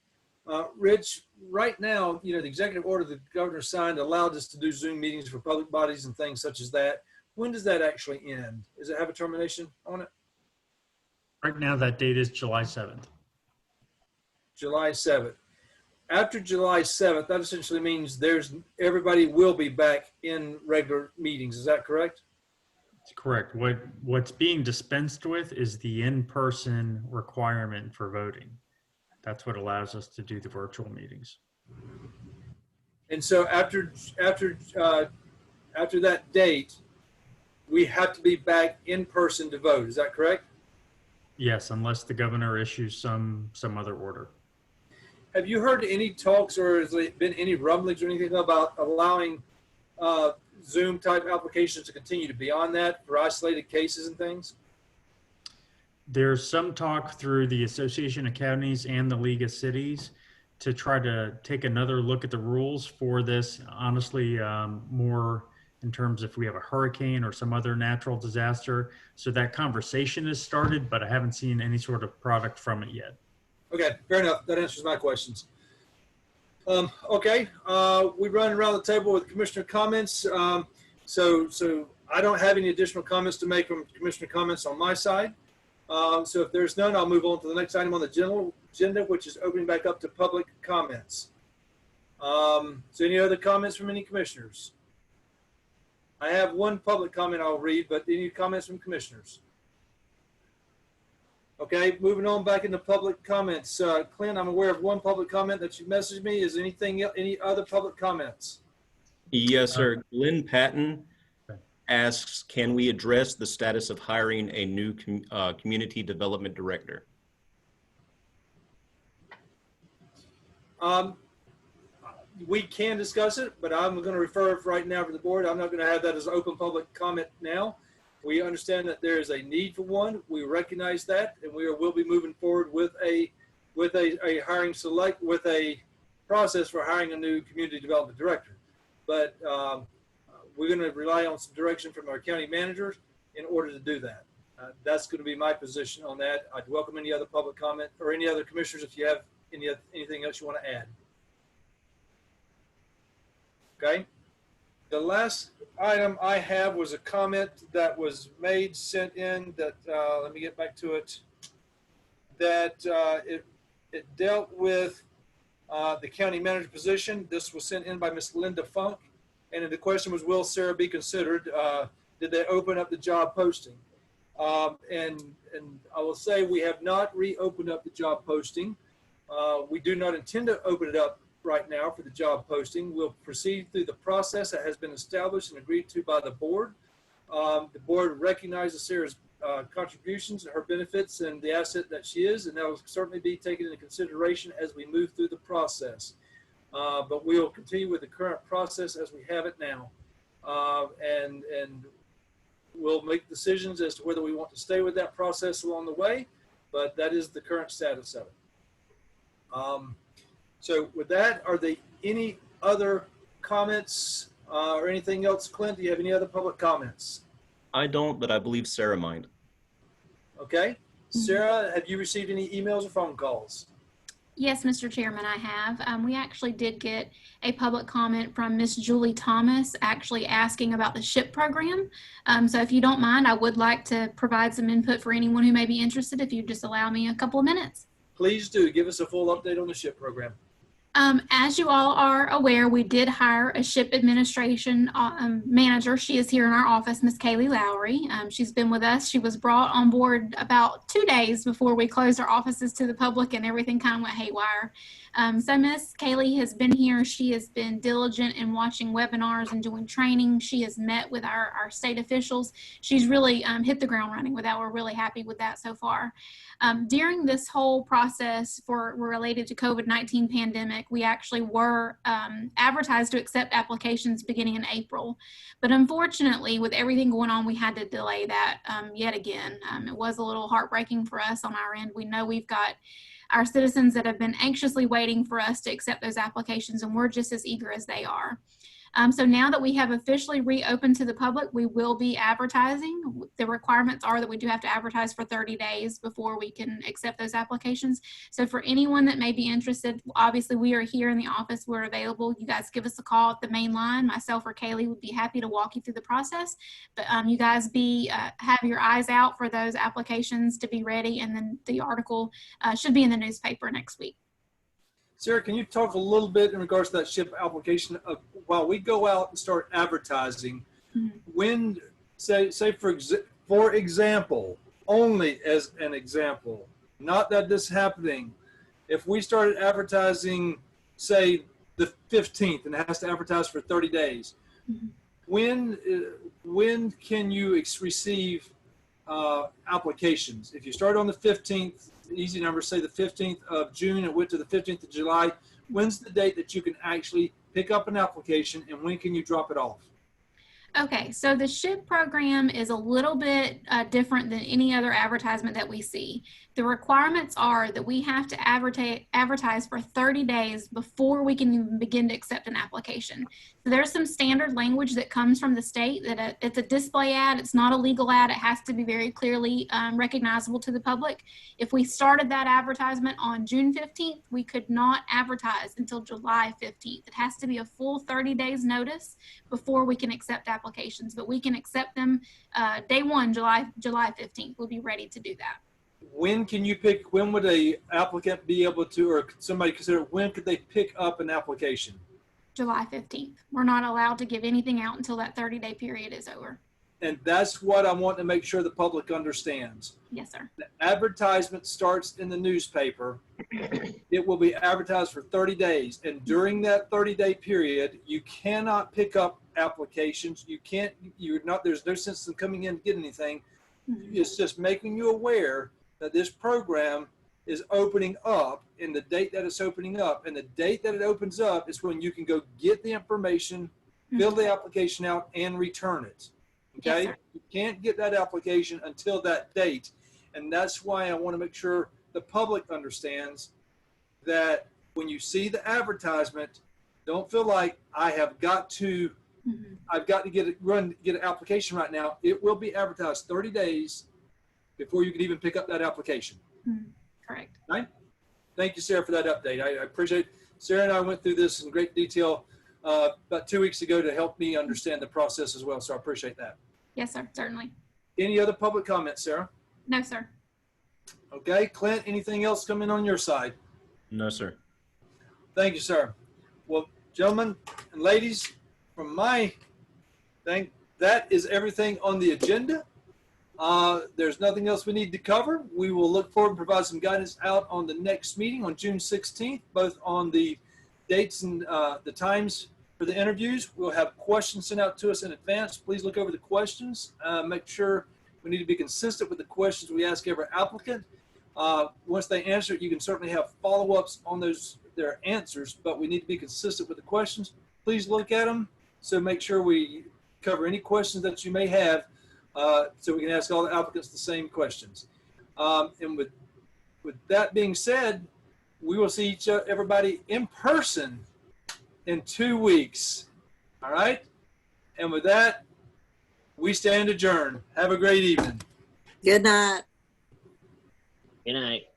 Rich, right now, the executive order the governor signed allowed us to do Zoom meetings for public bodies and things such as that. When does that actually end? Does it have a termination on it? Right now, that date is July 7th. July 7th. After July 7th, that essentially means everybody will be back in regular meetings. Is that correct? That's correct. What's being dispensed with is the in-person requirement for voting. That's what allows us to do the virtual meetings. And so after that date, we have to be back in person to vote. Is that correct? Yes, unless the governor issues some other order. Have you heard any talks or has there been any rumblings or anything about allowing Zoom type applications to continue to be on that for isolated cases and things? There's some talk through the Association of Counties and the League of Cities to try to take another look at the rules for this. Honestly, more in terms if we have a hurricane or some other natural disaster. So that conversation has started, but I haven't seen any sort of product from it yet. Okay, fair enough. That answers my questions. Okay, we run around the table with commissioner comments. So I don't have any additional comments to make from commissioner comments on my side. So if there's none, I'll move on to the next item on the general agenda, which is opening back up to public comments. So any other comments from any commissioners? I have one public comment I'll read, but any comments from commissioners? Okay, moving on back into public comments. Clint, I'm aware of one public comment that you messaged me. Is any other public comments? Yes, sir. Glenn Patton asks, can we address the status of hiring a new community development director? We can discuss it, but I'm going to refer it right now to the board. I'm not going to have that as open public comment now. We understand that there is a need for one. We recognize that, and will be moving forward with a process for hiring a new community development director. But we're going to rely on some direction from our county managers in order to do that. That's going to be my position on that. I'd welcome any other public comment or any other commissioners if you have anything else you want to add. Okay. The last item I have was a comment that was sent in that, let me get back to it, that it dealt with the county manager position. This was sent in by Ms. Linda Funk. And the question was, will Sarah be considered? Did they open up the job posting? And I will say we have not reopened up the job posting. We do not intend to open it up right now for the job posting. We'll proceed through the process that has been established and agreed to by the board. The board recognizes Sarah's contributions and her benefits and the asset that she is, and that will certainly be taken into consideration as we move through the process. But we will continue with the current process as we have it now. And we'll make decisions as to whether we want to stay with that process along the way, but that is the current status of it. So with that, are there any other comments or anything else? Clint, do you have any other public comments? I don't, but I believe Sarah might. Okay. Sarah, have you received any emails or phone calls? Yes, Mr. Chairman, I have. We actually did get a public comment from Miss Julie Thomas actually asking about the SHIP program. So if you don't mind, I would like to provide some input for anyone who may be interested, if you just allow me a couple of minutes. Please do. Give us a full update on the SHIP program. As you all are aware, we did hire a SHIP administration manager. She is here in our office, Miss Kaylee Lowry. She's been with us. She was brought on board about 2 days before we closed our offices to the public and everything kind of went haywire. So Miss Kaylee has been here. She has been diligent in watching webinars and doing training. She has met with our state officials. She's really hit the ground running with that. We're really happy with that so far. During this whole process related to COVID-19 pandemic, we actually were advertised to accept applications beginning in April. But unfortunately, with everything going on, we had to delay that yet again. It was a little heartbreaking for us on our end. We know we've got our citizens that have been anxiously waiting for us to accept those applications, and we're just as eager as they are. So now that we have officially reopened to the public, we will be advertising. The requirements are that we do have to advertise for 30 days before we can accept those applications. So for anyone that may be interested, obviously we are here in the office. We're available. You guys give us a call at the main line. Myself or Kaylee would be happy to walk you through the process. But you guys have your eyes out for those applications to be ready, and then the article should be in the newspaper next week. Sarah, can you talk a little bit in regards to that SHIP application of while we go out and start advertising, when, say for example, only as an example, not that this is happening, if we started advertising, say, the 15th and it has to advertise for 30 days, when can you receive applications? If you start on the 15th, easy number, say the 15th of June and went to the 15th of July, when's the date that you can actually pick up an application, and when can you drop it off? Okay, so the SHIP program is a little bit different than any other advertisement that we see. The requirements are that we have to advertise for 30 days before we can even begin to accept an application. So there's some standard language that comes from the state that it's a display ad. It's not a legal ad. It has to be very clearly recognizable to the public. If we started that advertisement on June 15th, we could not advertise until July 15th. It has to be a full 30 days notice before we can accept applications, but we can accept them day one, July 15th. We'll be ready to do that. When can you pick, when would a applicant be able to, or somebody consider, when could they pick up an application? July 15th. We're not allowed to give anything out until that 30-day period is over. And that's what I want to make sure the public understands. Yes, sir. The advertisement starts in the newspaper. It will be advertised for 30 days. And during that 30-day period, you cannot pick up applications. There's no sense in coming in to get anything. It's just making you aware that this program is opening up, and the date that it's opening up, and the date that it opens up is when you can go get the information, fill the application out, and return it. Okay? Yes, you can't get that application until that date. And that's why I want to make sure the public understands that when you see the advertisement, don't feel like I have got to, I've got to get an application right now. It will be advertised 30 days before you can even pick up that application. Correct. Right? Thank you, Sarah, for that update. I appreciate it. Sarah and I went through this in great detail about 2 weeks ago to help me understand the process as well. So I appreciate that. Yes, sir. Certainly. Any other public comments, Sarah? No, sir. Okay. Clint, anything else coming on your side? No, sir. Thank you, sir. Well, gentlemen and ladies, from my thing, that is everything on the agenda. There's nothing else we need to cover. We will look forward and provide some guidance out on the next meeting on June 16th, both on the dates and the times for the interviews. We'll have questions sent out to us in advance. Please look over the questions. Make sure we need to be consistent with the questions we ask every applicant. Once they answer it, you can certainly have follow-ups on their answers, but we need to be consistent with the questions. Please look at them. So make sure we cover any questions that you may have so we can ask all the applicants the same questions. And with that being said, we will see everybody in person in 2 weeks. All right? And with that, we stand adjourned. Have a great evening. Good night. Good night.